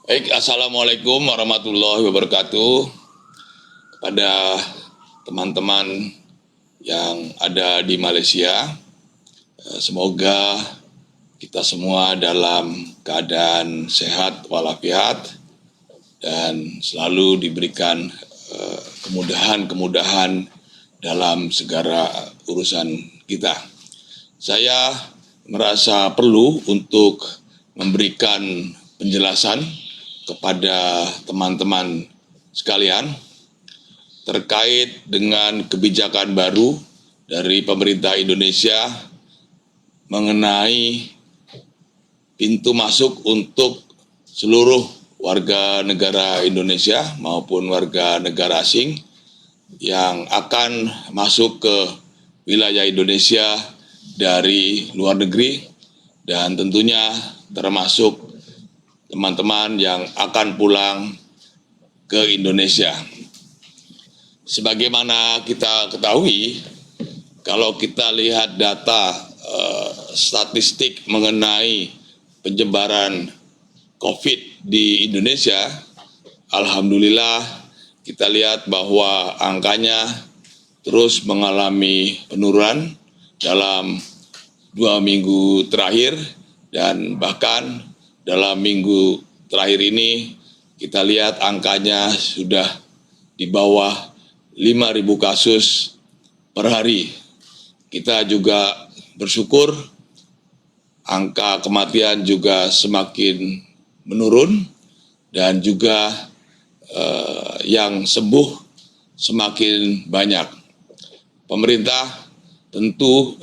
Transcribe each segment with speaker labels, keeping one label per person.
Speaker 1: Baik, Assalamualaikum warahmatullahi wabarakatuh. Kepada teman-teman yang ada di Malaysia, semoga kita semua dalam keadaan sehat walafiat dan selalu diberikan kemudahan-kemudahan dalam segala urusan kita. Saya merasa perlu untuk memberikan penjelasan kepada teman-teman sekalian terkait dengan kebijakan baru dari pemerintah Indonesia mengenai pintu masuk untuk seluruh warga negara Indonesia maupun warga negara asing yang akan masuk ke wilayah Indonesia dari luar negeri, dan tentunya termasuk teman-teman yang akan pulang ke Indonesia. Sebagaimana kita ketahui, kalau kita lihat data statistik mengenai penyebaran COVID di Indonesia, alhamdulillah kita lihat bahwa angkanya terus mengalami penurunan dalam 2 minggu terakhir, dan bahkan dalam minggu terakhir ini kita lihat angkanya sudah di bawah 5.000 kasus per hari. Kita juga bersyukur angka kematian juga semakin menurun dan juga yang sembuh semakin banyak. Pemerintah tentu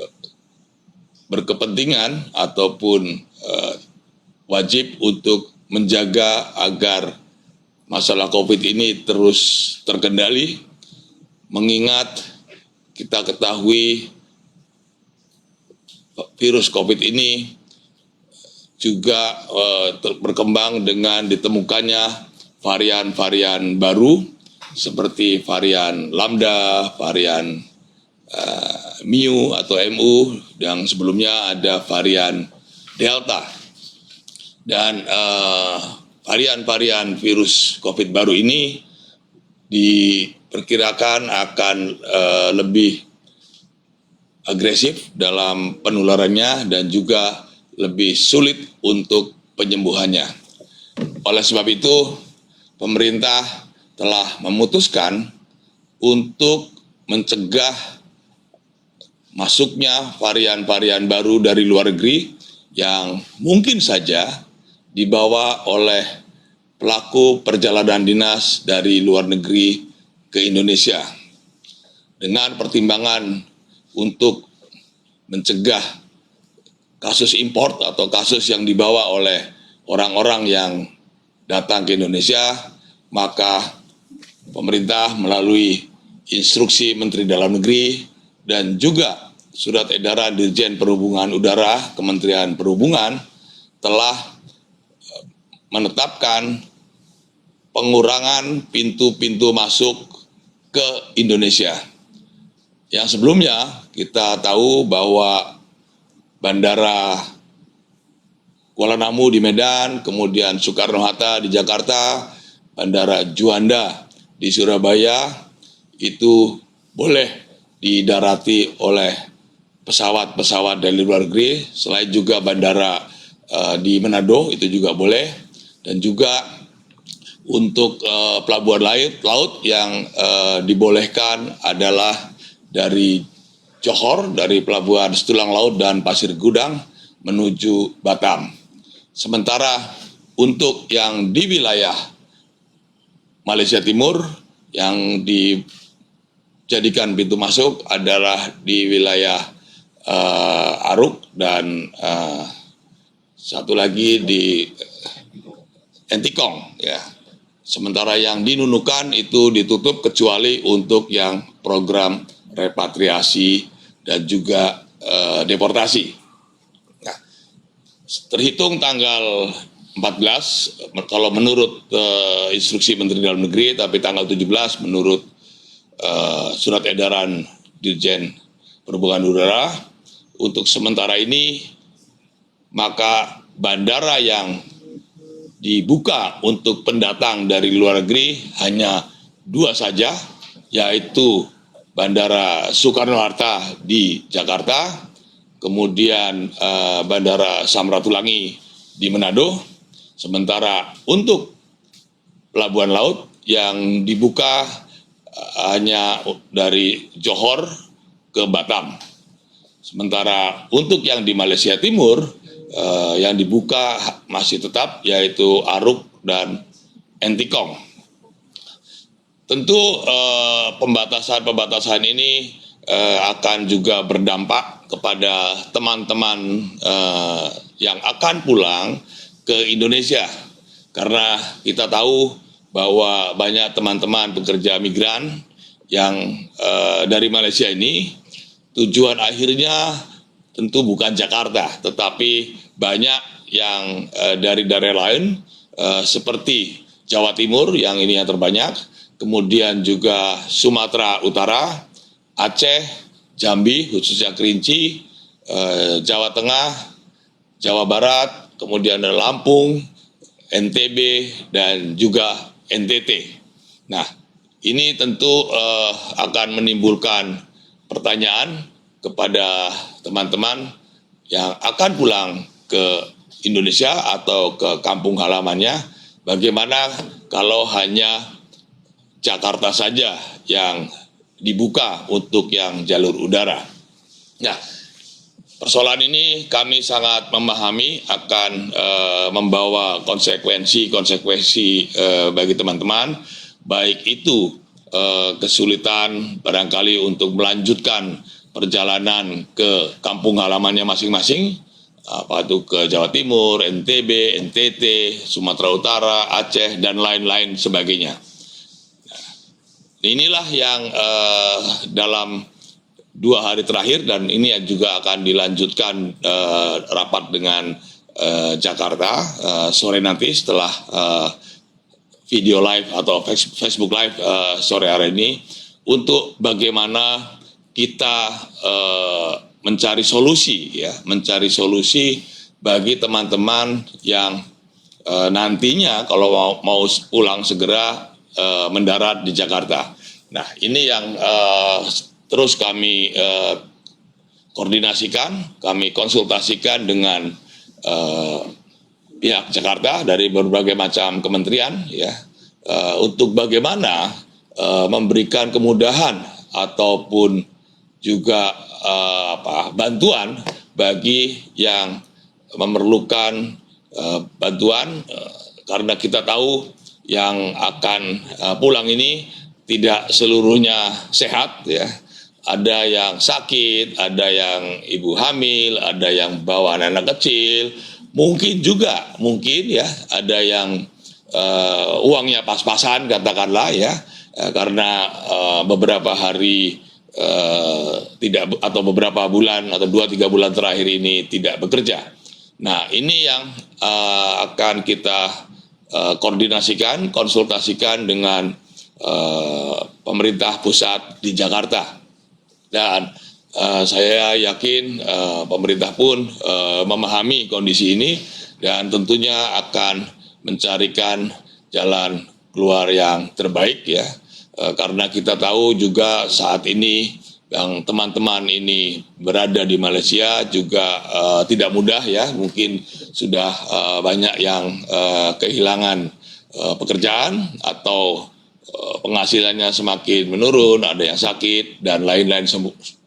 Speaker 1: berkepentingan ataupun wajib untuk menjaga agar masalah COVID ini terus terkendali, mengingat kita ketahui virus COVID ini juga berkembang dengan ditemukannya varian-varian baru seperti varian Lambda, varian Mu atau Mu, yang sebelumnya ada varian Delta. Dan varian-varian virus COVID baru ini diperkirakan akan lebih agresif dalam penularannya dan juga lebih sulit untuk penyembuhannya. Oleh sebab itu, pemerintah telah memutuskan untuk mencegah masuknya varian-varian baru dari luar negeri yang mungkin saja dibawa oleh pelaku perjalanan dinas dari luar negeri ke Indonesia, dengan pertimbangan untuk mencegah kasus import atau kasus yang dibawa oleh orang-orang yang datang ke Indonesia. Maka pemerintah melalui instruksi Menteri Dalam Negeri dan juga surat edaran Dirjen Perhubungan Udara Kementerian Perhubungan telah menetapkan pengurangan pintu-pintu masuk ke Indonesia. Yang sebelumnya kita tahu bahwa Bandara Kuala Namu di Medan, kemudian Soekarno-Hatta di Jakarta, Bandara Juanda di Surabaya itu boleh didarati oleh pesawat-pesawat dari luar negeri. Selain juga bandara di Manado itu juga boleh. Dan juga untuk pelabuhan laut yang dibolehkan adalah dari Johor, dari pelabuhan Setulang Laut dan Pasir Gudang menuju Batam. Sementara untuk yang di wilayah Malaysia Timur yang dijadikan pintu masuk adalah di wilayah Aruk dan satu lagi di Entikong, ya. Sementara yang di Nunukan itu ditutup kecuali untuk yang program repatriasi dan juga deportasi. Nah, terhitung tanggal 14, kalau menurut instruksi Menteri Dalam Negeri, tapi tanggal 17 menurut surat edaran Dirjen Perhubungan Udara, untuk sementara ini maka bandara yang dibuka untuk pendatang dari luar negeri hanya 2 saja, yaitu Bandara Soekarno-Hatta di Jakarta, kemudian Bandara Samratulangi di Manado. Sementara untuk pelabuhan laut yang dibuka hanya dari Johor ke Batam. Sementara untuk yang di Malaysia Timur yang dibuka masih tetap, yaitu Aruk dan Entikong. Tentu pembatasan ini akan juga berdampak kepada teman-teman yang akan pulang ke Indonesia, karena kita tahu bahwa banyak teman-teman pekerja migran yang dari Malaysia ini tujuan akhirnya tentu bukan Jakarta, tetapi banyak yang dari daerah lain seperti Jawa Timur yang ini yang terbanyak, kemudian juga Sumatera Utara, Aceh, Jambi, khususnya Kerinci, Jawa Tengah, Jawa Barat, kemudian ada Lampung, NTB, dan juga NTT. Nah, ini tentu akan menimbulkan pertanyaan kepada teman-teman yang akan pulang ke Indonesia atau ke kampung halamannya, bagaimana kalau hanya Jakarta saja yang dibuka untuk yang jalur udara. Nah, persoalan ini kami sangat memahami akan membawa konsekuensi bagi teman-teman, baik itu kesulitan barangkali untuk melanjutkan perjalanan ke kampung halamannya masing-masing, apa itu ke Jawa Timur, NTB, NTT, Sumatera Utara, Aceh, dan lain-lain sebagainya. Inilah yang dalam 2 hari terakhir, dan ini juga akan dilanjutkan rapat dengan Jakarta sore nanti setelah video live atau Facebook live sore hari ini, untuk bagaimana kita mencari solusi bagi teman-teman yang nantinya kalau mau pulang segera mendarat di Jakarta. Nah, ini yang terus kami koordinasikan, kami konsultasikan dengan pihak Jakarta dari berbagai macam kementerian, ya, untuk bagaimana memberikan kemudahan ataupun juga bantuan bagi yang memerlukan bantuan, karena kita tahu yang akan pulang ini tidak seluruhnya sehat, ya. Ada yang sakit, ada yang ibu hamil, ada yang bawa anak kecil, mungkin ya ada yang uangnya pas-pasan katakanlah, ya, karena beberapa hari tidak, atau beberapa bulan atau 2-3 bulan terakhir ini tidak bekerja. Nah, ini yang akan kita koordinasikan, konsultasikan dengan pemerintah pusat di Jakarta, dan saya yakin pemerintah pun memahami kondisi ini dan tentunya akan mencarikan jalan keluar yang terbaik, ya, karena kita tahu juga saat ini yang teman-teman ini berada di Malaysia juga tidak mudah, ya. Mungkin sudah banyak yang kehilangan pekerjaan atau penghasilannya semakin menurun, ada yang sakit dan lain-lain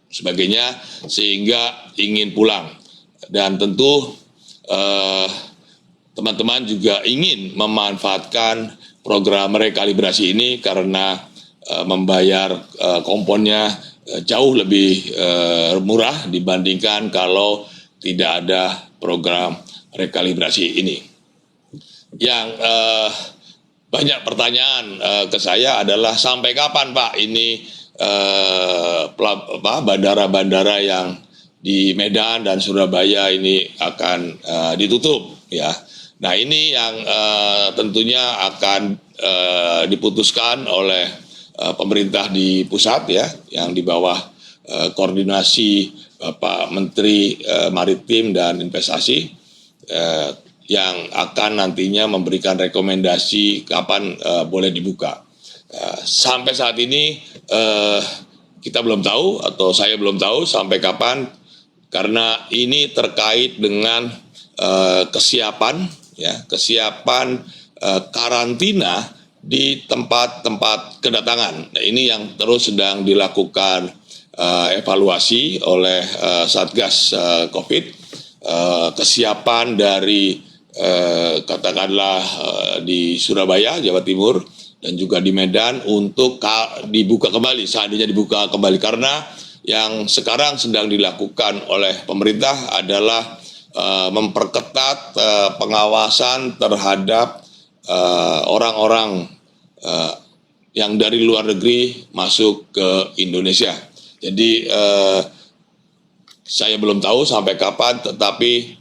Speaker 1: sebagainya, sehingga ingin pulang. Dan tentu teman-teman juga ingin memanfaatkan program rekalibrasi ini karena membayar komponnya jauh lebih murah dibandingkan kalau tidak ada program rekalibrasi ini. Yang banyak pertanyaan ke saya adalah sampai kapan Pak ini bandara-bandara yang di Medan dan Surabaya ini akan ditutup, ya. Nah, ini yang tentunya akan diputuskan oleh pemerintah di pusat, ya, yang di bawah koordinasi Bapak Menteri Maritim dan Investasi, yang akan nantinya memberikan rekomendasi kapan boleh dibuka. Sampai saat ini kita belum tahu atau saya belum tahu sampai kapan, karena ini terkait dengan kesiapan karantina di tempat-tempat kedatangan. Nah, ini yang terus sedang dilakukan evaluasi oleh Satgas COVID, kesiapan dari katakanlah di Surabaya, Jawa Timur, dan juga di Medan untuk dibuka kembali, seandainya dibuka kembali, karena yang sekarang sedang dilakukan oleh pemerintah adalah memperketat pengawasan terhadap orang-orang yang dari luar negeri masuk ke Indonesia. Jadi saya belum tahu sampai kapan, tetapi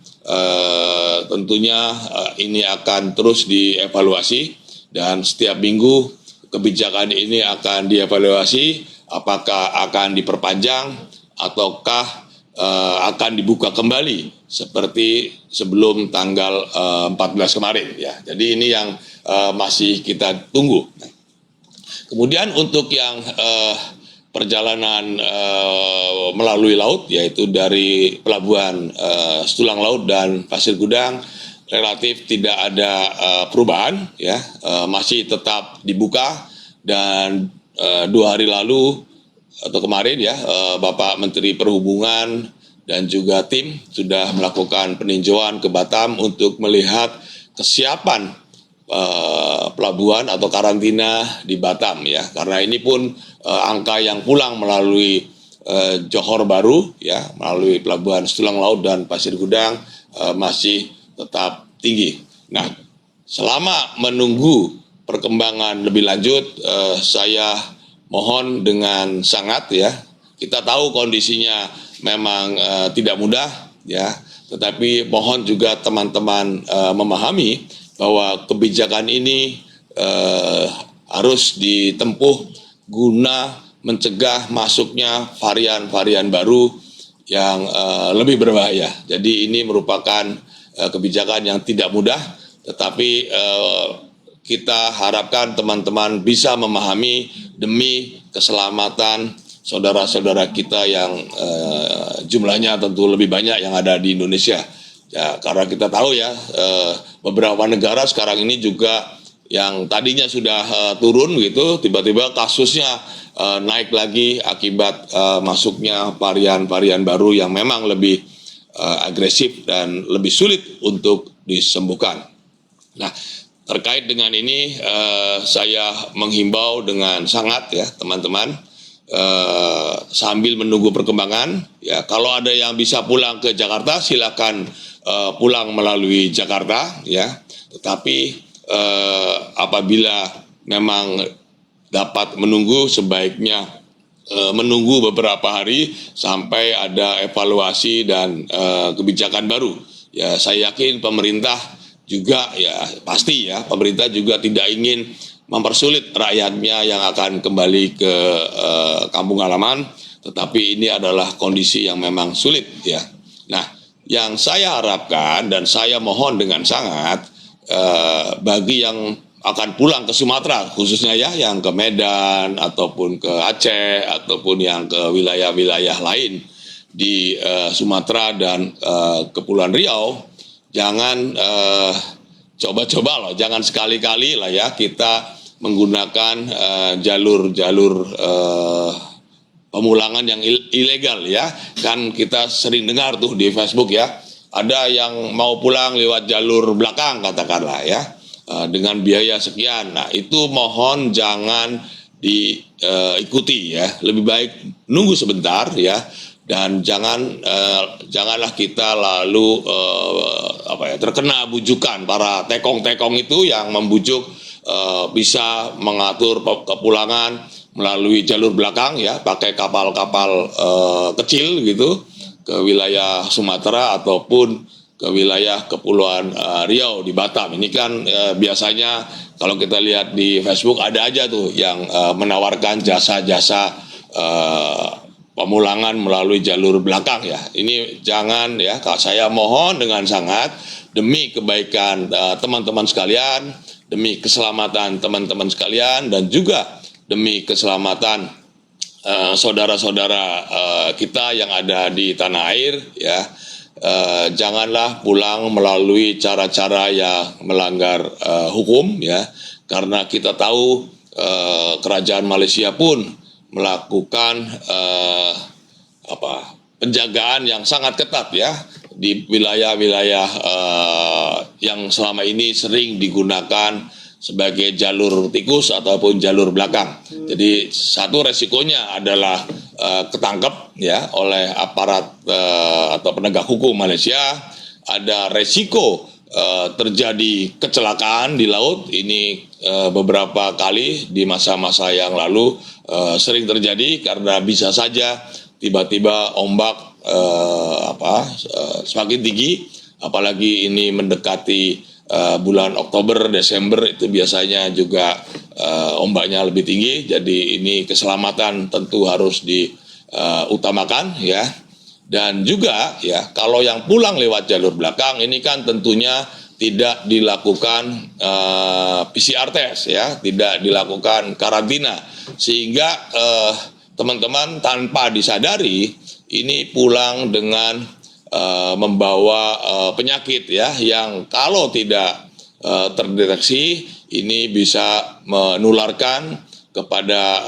Speaker 1: tentunya ini akan terus dievaluasi, dan setiap minggu kebijakan ini akan dievaluasi apakah akan diperpanjang ataukah akan dibuka kembali seperti sebelum tanggal 14 kemarin ya. Jadi ini yang masih kita tunggu. Kemudian untuk yang perjalanan melalui laut, yaitu dari pelabuhan Stulang Laut dan Pasir Gudang, relatif tidak ada perubahan ya, masih tetap dibuka. Dan 2 hari lalu atau kemarin ya, Bapak Menteri Perhubungan dan juga tim sudah melakukan peninjauan ke Batam untuk melihat kesiapan pelabuhan atau karantina di Batam ya, karena ini pun angka yang pulang melalui Johor Bahru ya, melalui pelabuhan Stulang Laut dan Pasir Gudang masih tetap tinggi. Nah, selama menunggu perkembangan lebih lanjut, saya mohon dengan sangat ya, kita tahu kondisinya memang tidak mudah ya, tetapi mohon juga teman-teman memahami bahwa kebijakan ini harus ditempuh guna mencegah masuknya varian-varian baru yang lebih berbahaya. Jadi ini merupakan kebijakan yang tidak mudah, tetapi kita harapkan teman-teman bisa memahami demi keselamatan saudara-saudara kita yang jumlahnya tentu lebih banyak yang ada di Indonesia. Ya, karena kita tahu ya, beberapa negara sekarang ini juga yang tadinya sudah turun gitu, tiba-tiba kasusnya naik lagi akibat masuknya varian-varian baru yang memang lebih agresif dan lebih sulit untuk disembuhkan. Nah, terkait dengan ini saya menghimbau dengan sangat ya teman-teman, sambil menunggu perkembangan ya, kalau ada yang bisa pulang ke Jakarta silakan pulang melalui Jakarta ya, tetapi apabila memang dapat menunggu, sebaiknya menunggu beberapa hari sampai ada evaluasi dan kebijakan baru. Ya, saya yakin pemerintah juga ya pasti ya, pemerintah juga tidak ingin mempersulit rakyatnya yang akan kembali ke kampung halaman, tetapi ini adalah kondisi yang memang sulit ya. Nah, yang saya harapkan dan saya mohon dengan sangat bagi yang akan pulang ke Sumatera khususnya ya, yang ke Medan ataupun ke Aceh ataupun yang ke wilayah-wilayah lain di Sumatera dan Kepulauan Riau, jangan coba-coba loh, jangan sekali-kali lah ya kita menggunakan jalur-jalur pemulangan yang ilegal ya. Kan kita sering dengar tuh di Facebook ya, ada yang mau pulang lewat jalur belakang katakanlah ya, dengan biaya sekian. Nah, itu mohon jangan diikuti ya. Lebih baik nunggu sebentar ya, dan janganlah kita lalu terkena bujukan para tekong-tekong itu yang membujuk bisa mengatur kepulangan melalui jalur belakang ya, pakai kapal-kapal kecil gitu ke wilayah Sumatera ataupun ke wilayah Kepulauan Riau di Batam. Ini kan biasanya kalau kita lihat di Facebook ada aja tuh yang menawarkan jasa-jasa pemulangan melalui jalur belakang ya. Ini jangan ya, saya mohon dengan sangat demi kebaikan teman-teman sekalian, demi keselamatan teman-teman sekalian, dan juga demi keselamatan saudara-saudara kita yang ada di tanah air ya. Janganlah pulang melalui cara-cara yang melanggar hukum ya, karena kita tahu kerajaan Malaysia pun melakukan penjagaan yang sangat ketat ya di wilayah-wilayah yang selama ini sering digunakan sebagai jalur tikus ataupun jalur belakang. Jadi satu resikonya adalah ketangkep ya oleh aparat atau penegak hukum Malaysia. Ada resiko terjadi kecelakaan di laut. Ini beberapa kali di masa-masa yang lalu sering terjadi karena bisa saja tiba-tiba ombak semakin tinggi, apalagi ini mendekati bulan Oktober, Desember, itu biasanya juga ombaknya lebih tinggi. Jadi ini keselamatan tentu harus diutamakan ya. Dan juga ya, kalau yang pulang lewat jalur belakang ini kan tentunya tidak dilakukan PCR test ya, tidak dilakukan karantina, sehingga teman-teman tanpa disadari ini pulang dengan membawa penyakit ya, yang kalau tidak terdeteksi ini bisa menularkan kepada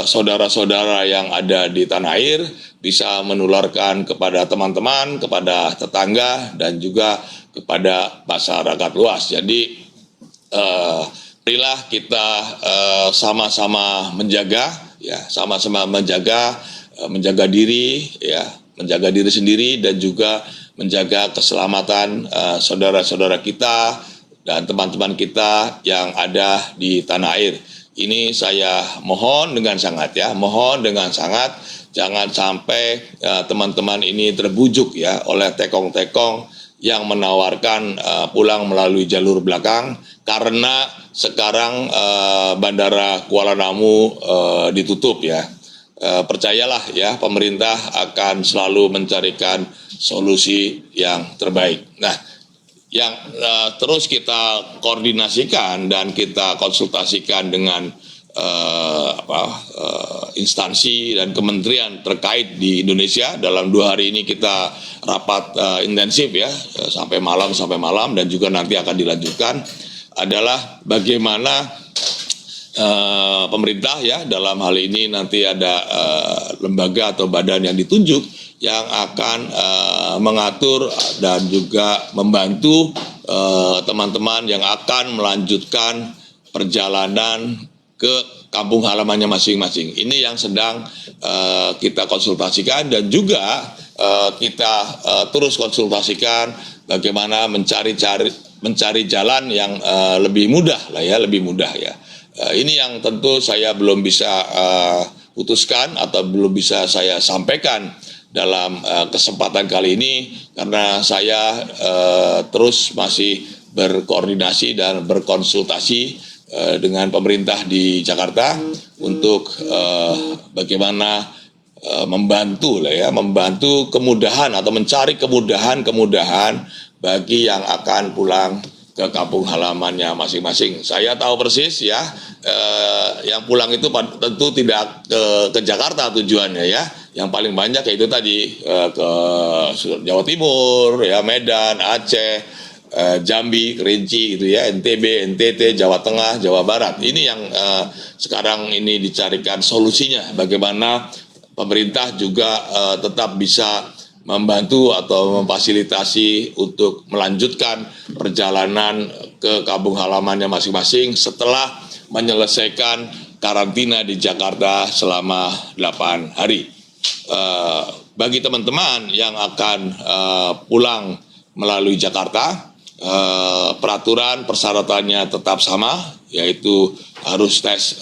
Speaker 1: saudara-saudara yang ada di tanah air, bisa menularkan kepada teman-teman, kepada tetangga, dan juga kepada masyarakat luas. Jadi marilah kita sama-sama menjaga ya, sama-sama menjaga diri ya, menjaga diri sendiri dan juga menjaga keselamatan saudara-saudara kita dan teman-teman kita yang ada di tanah air. Ini saya mohon dengan sangat ya, mohon dengan sangat jangan sampai teman-teman ini terbujuk ya oleh tekong-tekong yang menawarkan pulang melalui jalur belakang, karena sekarang Bandara Kuala Namu ditutup ya. Percayalah ya, pemerintah akan selalu mencarikan solusi yang terbaik. Nah, yang terus kita koordinasikan dan kita konsultasikan dengan instansi dan kementerian terkait di Indonesia. Dalam 2 hari ini kita rapat intensif ya, sampai malam dan juga nanti akan dilanjutkan, adalah bagaimana pemerintah ya, dalam hal ini nanti ada lembaga atau badan yang ditunjuk yang akan mengatur dan juga membantu teman-teman yang akan melanjutkan perjalanan ke kampung halamannya masing-masing. Ini yang sedang kita konsultasikan, dan juga kita terus konsultasikan bagaimana mencari jalan yang lebih mudah lah ya, lebih mudah ya. Ini yang tentu saya belum bisa putuskan atau belum bisa saya sampaikan dalam kesempatan kali ini, karena saya terus masih berkoordinasi dan berkonsultasi dengan pemerintah di Jakarta untuk bagaimana membantu lah ya, membantu kemudahan atau mencari kemudahan bagi yang akan pulang ke kampung halamannya masing-masing. Saya tahu persis ya, yang pulang itu tentu tidak ke Jakarta tujuannya ya. Yang paling banyak yaitu tadi ke Jawa Timur ya, Medan, Aceh, Jambi, Kerinci gitu ya, NTB, NTT, Jawa Tengah, Jawa Barat. Ini yang sekarang ini dicarikan solusinya, bagaimana pemerintah juga tetap bisa membantu atau memfasilitasi untuk melanjutkan perjalanan ke kampung halamannya masing-masing setelah menyelesaikan karantina di Jakarta selama 8 hari. Bagi teman-teman yang akan pulang melalui Jakarta, peraturan persyaratannya tetap sama, yaitu harus tes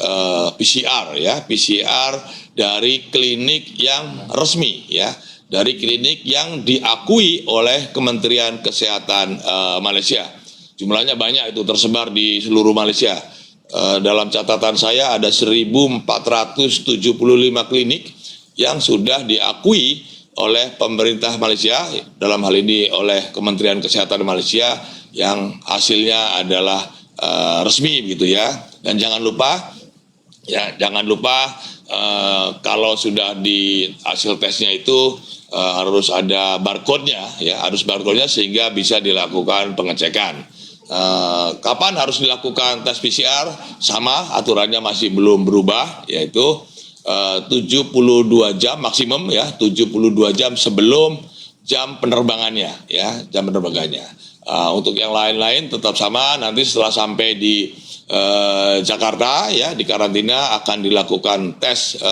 Speaker 1: PCR ya, PCR dari klinik yang resmi ya, dari klinik yang diakui oleh Kementerian Kesehatan Malaysia. Jumlahnya banyak, itu tersebar di seluruh Malaysia. Dalam catatan saya ada 1.475 klinik yang sudah diakui oleh pemerintah Malaysia, dalam hal ini oleh Kementerian Kesehatan Malaysia, yang hasilnya adalah resmi begitu ya. Dan jangan lupa kalau sudah di hasil tesnya itu harus ada barcode-nya ya, harus barcode-nya sehingga bisa dilakukan pengecekan. Kapan harus dilakukan tes PCR? Sama, aturannya masih belum berubah, yaitu 72 jam maksimum ya, 72 jam sebelum jam penerbangannya ya, jam penerbangannya. Untuk yang lain-lain tetap sama, nanti setelah sampai di Jakarta ya, di karantina akan dilakukan tes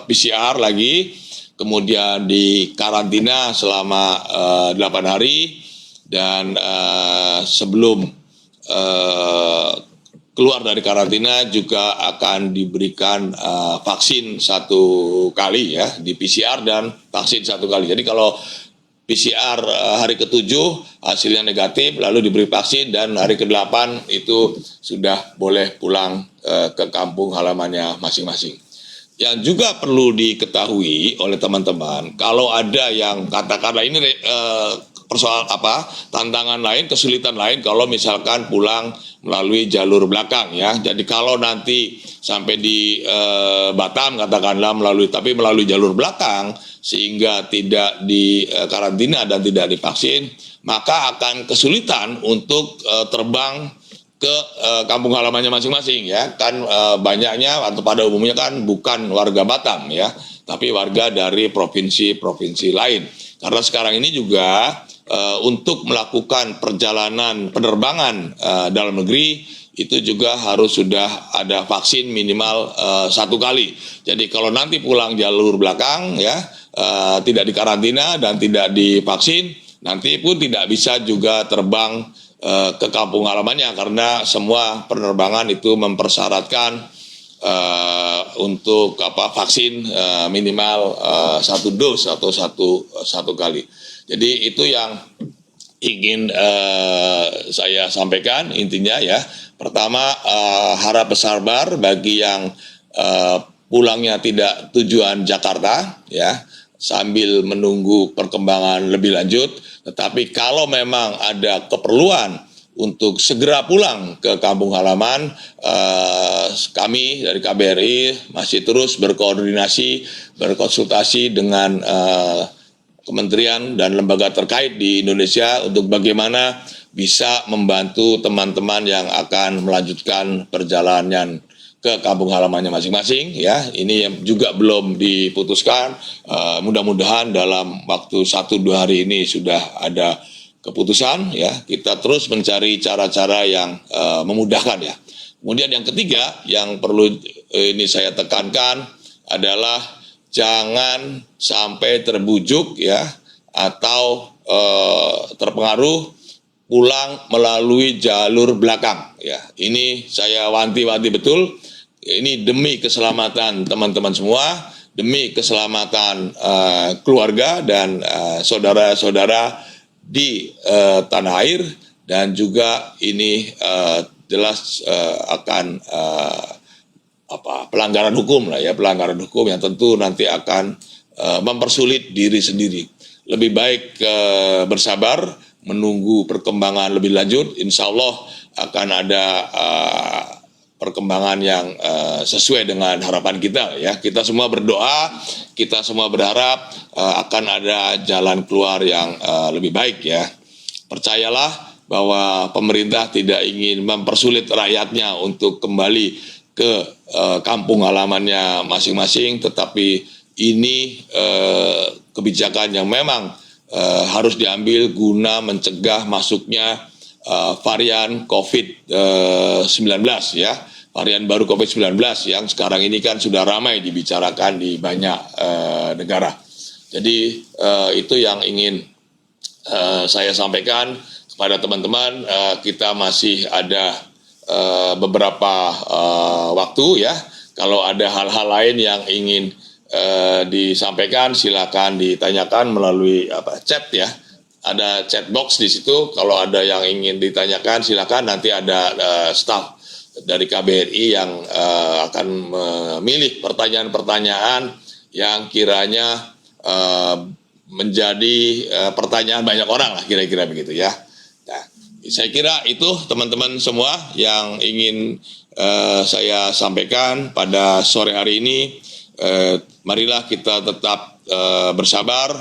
Speaker 1: PCR lagi, kemudian di karantina selama 8 hari, dan sebelum keluar dari karantina juga akan diberikan vaksin 1 kali ya, di PCR dan vaksin 1 kali. Jadi kalau PCR hari ke-7 hasilnya negatif, lalu diberi vaksin, dan hari ke-8 itu sudah boleh pulang ke kampung halamannya masing-masing. Yang juga perlu diketahui oleh teman-teman, kalau ada yang katakanlah ini persoalan tantangan lain, kesulitan lain kalau misalkan pulang melalui jalur belakang ya. Jadi kalau nanti sampai di Batam katakanlah melalui jalur belakang sehingga tidak di karantina dan tidak divaksin, maka akan kesulitan untuk terbang ke kampung halamannya masing-masing ya. Kan banyaknya atau pada umumnya kan bukan warga Batam ya, tapi warga dari provinsi-provinsi lain. Karena sekarang ini juga untuk melakukan perjalanan penerbangan dalam negeri itu juga harus sudah ada vaksin minimal 1 kali. Jadi kalau nanti pulang jalur belakang ya, tidak dikarantina dan tidak divaksin, nanti pun tidak bisa juga terbang ke kampung halamannya, karena semua penerbangan itu mempersyaratkan untuk vaksin minimal 1 dos atau satu kali. Jadi itu yang ingin saya sampaikan intinya ya. Pertama, harap bersabar bagi yang pulangnya tidak tujuan Jakarta ya, sambil menunggu perkembangan lebih lanjut. Tetapi kalau memang ada keperluan untuk segera pulang ke kampung halaman, kami dari KBRI masih terus berkonsultasi dengan kementerian dan lembaga terkait di Indonesia untuk bagaimana bisa membantu teman-teman yang akan melanjutkan perjalanan ke kampung halamannya masing-masing ya. Ini yang juga belum diputuskan, mudah-mudahan dalam waktu 1-2 hari ini sudah ada keputusan ya. Kita terus mencari cara-cara yang memudahkan ya. Kemudian yang ketiga yang perlu ini saya tekankan adalah jangan sampai terbujuk ya, atau terpengaruh pulang melalui jalur belakang ya. Ini saya wanti-wanti betul. Ini demi keselamatan teman-teman semua, demi keselamatan keluarga dan saudara-saudara di tanah air, dan juga ini jelas akan pelanggaran hukum lah ya, pelanggaran hukum yang tentu nanti akan mempersulit diri sendiri. Lebih baik bersabar menunggu perkembangan lebih lanjut. Insya Allah akan ada perkembangan yang sesuai dengan harapan kita ya. Kita semua berdoa, kita semua berharap akan ada jalan keluar yang lebih baik ya. Percayalah bahwa pemerintah tidak ingin mempersulit rakyatnya untuk kembali ke kampung halamannya masing-masing, tetapi ini kebijakan yang memang harus diambil guna mencegah masuknya varian COVID-19 ya, varian baru COVID-19 yang sekarang ini kan sudah ramai dibicarakan di banyak negara. Jadi itu yang ingin saya sampaikan kepada teman-teman. Kita masih ada beberapa waktu ya. Kalau ada hal-hal lain yang ingin disampaikan, silakan ditanyakan melalui chat ya. Ada chat box di situ. Kalau ada yang ingin ditanyakan, silakan. Nanti ada staf dari KBRI yang akan memilih pertanyaan-pertanyaan yang kiranya menjadi pertanyaan banyak orang lah, kira-kira begitu ya. Nah, saya kira itu teman-teman semua yang ingin saya sampaikan pada sore hari ini. Marilah kita tetap bersabar,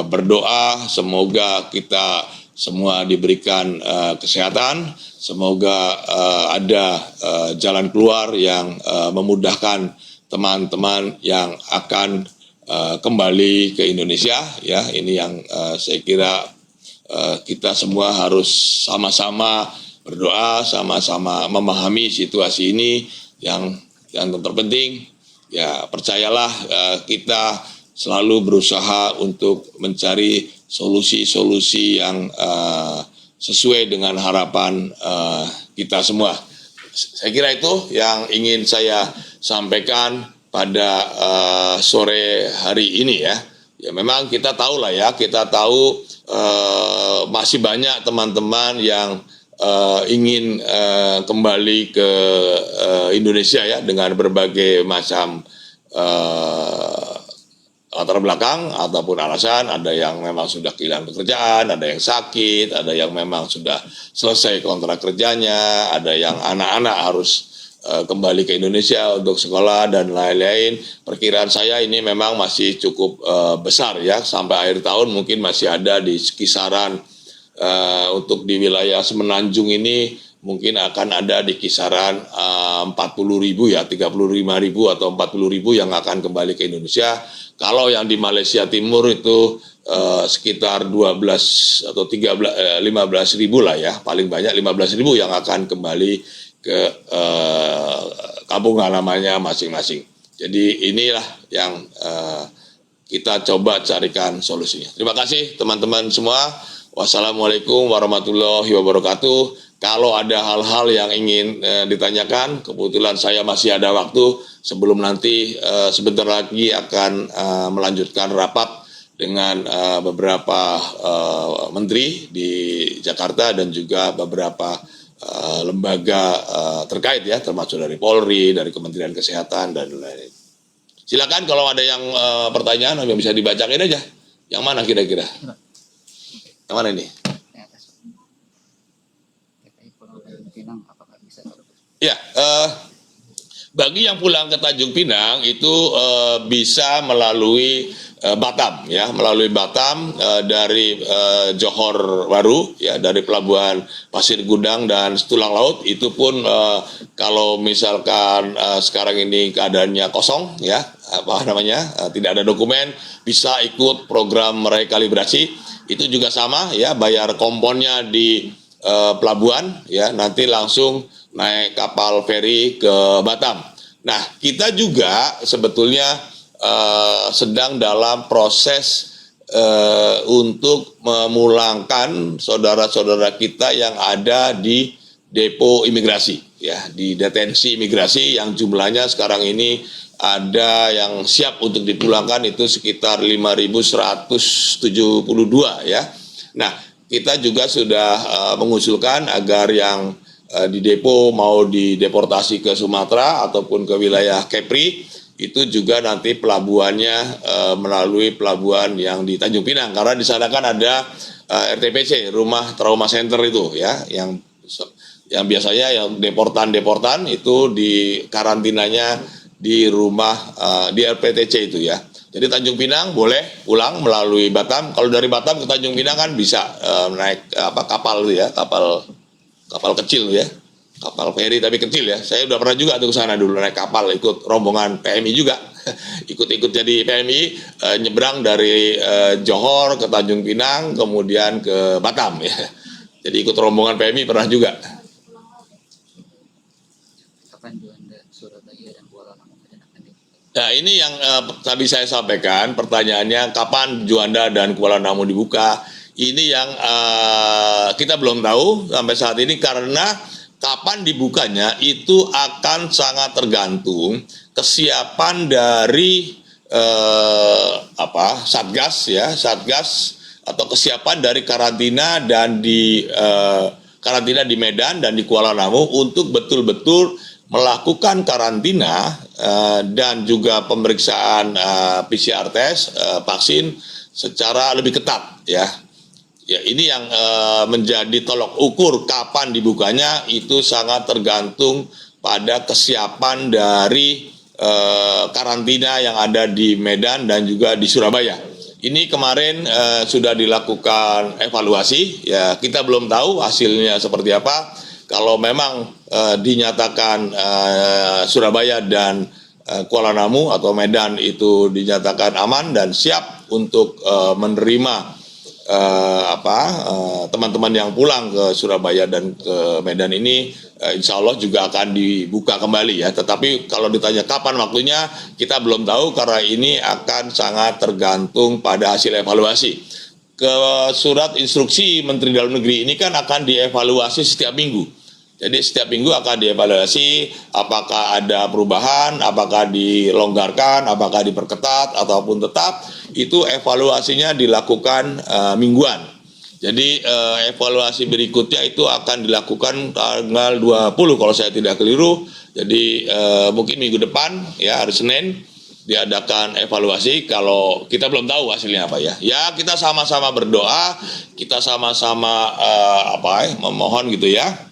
Speaker 1: berdoa, semoga kita semua diberikan kesehatan, semoga ada jalan keluar yang memudahkan teman-teman yang akan kembali ke Indonesia ya. Ini yang saya kira kita semua harus sama-sama berdoa, sama-sama memahami situasi ini. Yang terpenting ya, percayalah kita selalu berusaha untuk mencari solusi-solusi yang sesuai dengan harapan kita semua. Saya kira itu yang ingin saya sampaikan pada sore hari ini ya. Ya memang kita tahu lah ya, kita tahu masih banyak teman-teman yang ingin kembali ke Indonesia ya, dengan berbagai macam latar belakang ataupun alasan. Ada yang memang sudah kehilangan pekerjaan, ada yang sakit, ada yang memang sudah selesai kontrak kerjanya, ada yang anak-anak harus kembali ke Indonesia untuk sekolah dan lain-lain. Perkiraan saya ini memang masih cukup besar ya, sampai akhir tahun mungkin masih ada di kisaran untuk di wilayah Semenanjung ini mungkin akan ada di kisaran 40.000 ya, 35.000 atau 40.000 yang akan kembali ke Indonesia. Kalau yang di Malaysia Timur itu sekitar 12 atau 15.000 lah ya, paling banyak 15.000 yang akan kembali ke kampung halamannya masing-masing. Jadi inilah yang kita coba carikan solusinya. Terima kasih teman-teman semua. Wassalamualaikum warahmatullahi wabarakatuh. Kalau ada hal-hal yang ingin ditanyakan, kebetulan saya masih ada waktu sebelum nanti sebentar lagi akan melanjutkan rapat dengan beberapa menteri di Jakarta dan juga beberapa lembaga terkait ya, termasuk dari Polri, dari Kementerian Kesehatan dan lain-lain. Silakan kalau ada yang pertanyaan yang bisa dibacain aja. Yang mana kira-kira? Yang mana ini? Ya, bagi yang pulang ke Tanjung Pinang itu bisa melalui Batam ya, melalui Batam dari Johor Bahru ya, dari pelabuhan Pasir Gudang dan Tulang Laut. Itu pun kalau misalkan sekarang ini keadaannya kosong ya, tidak ada dokumen, bisa ikut program rekalibrasi. Itu juga sama ya, bayar komponnya di pelabuhan ya, nanti langsung naik kapal feri ke Batam. Nah, kita juga sebetulnya sedang dalam proses untuk memulangkan saudara-saudara kita yang ada di depo imigrasi ya, di detensi imigrasi yang jumlahnya sekarang ini ada yang siap untuk dipulangkan itu sekitar 5.172 ya. Nah, kita juga sudah mengusulkan agar yang di depo mau dideportasi ke Sumatera ataupun ke wilayah Kepri, itu juga nanti pelabuhannya melalui pelabuhan yang di Tanjung Pinang, karena di sana kan ada RTPC, Rumah Trauma Center itu ya, yang biasanya yang deportan itu di karantinanya di rumah di RPTC itu ya. Jadi Tanjung Pinang boleh pulang melalui Batam. Kalau dari Batam ke Tanjung Pinang kan bisa naik kapal itu ya, kapal kecil ya, kapal feri tapi kecil ya. Saya udah pernah juga tuh ke sana dulu naik kapal, ikut rombongan PMI juga, ikut jadi PMI nyebrang dari Johor ke Tanjung Pinang kemudian ke Batam ya. Jadi ikut rombongan PMI pernah juga. Nah, ini yang tadi saya sampaikan, pertanyaannya kapan Juanda dan Kuala Namu dibuka. Ini yang kita belum tahu sampai saat ini, karena kapan dibukanya itu akan sangat tergantung kesiapan dari Satgas ya, Satgas atau kesiapan dari karantina dan di karantina di Medan dan di Kuala Namu untuk betul-betul melakukan karantina dan juga pemeriksaan PCR test vaksin secara lebih ketat ya. Ya, ini yang menjadi tolok ukur kapan dibukanya itu sangat tergantung pada kesiapan dari karantina yang ada di Medan dan juga di Surabaya. Ini kemarin sudah dilakukan evaluasi, ya kita belum tahu hasilnya seperti apa. Kalau memang dinyatakan Surabaya dan Kuala Namu atau Medan itu dinyatakan aman dan siap untuk menerima teman-teman yang pulang ke Surabaya dan ke Medan ini insya Allah juga akan dibuka kembali ya. Tetapi kalau ditanya kapan waktunya kita belum tahu karena ini akan sangat tergantung pada hasil evaluasi. Ke surat instruksi Menteri Dalam Negeri ini kan akan dievaluasi setiap minggu. Jadi setiap minggu akan dievaluasi apakah ada perubahan, apakah dilonggarkan, apakah diperketat ataupun tetap. Itu evaluasinya dilakukan mingguan. Jadi evaluasi berikutnya itu akan dilakukan tanggal 20 kalau saya tidak keliru. Jadi mungkin minggu depan ya hari Senin diadakan evaluasi. Kalau kita belum tahu hasilnya apa ya. Ya kita sama-sama berdoa, kita sama-sama memohon gitu ya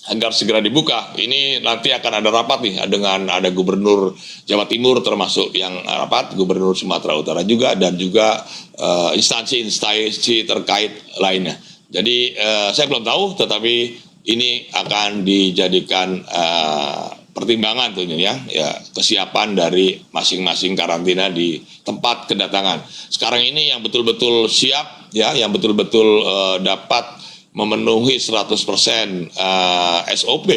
Speaker 1: agar segera dibuka. Ini nanti akan ada rapat nih dengan ada Gubernur Jawa Timur termasuk yang rapat, Gubernur Sumatera Utara juga dan juga instansi-instansi terkait lainnya. Jadi saya belum tahu, tetapi ini akan dijadikan pertimbangan tuh ya kesiapan dari masing-masing karantina di tempat kedatangan. Sekarang ini yang betul-betul siap ya, yang betul-betul dapat memenuhi 100% SOP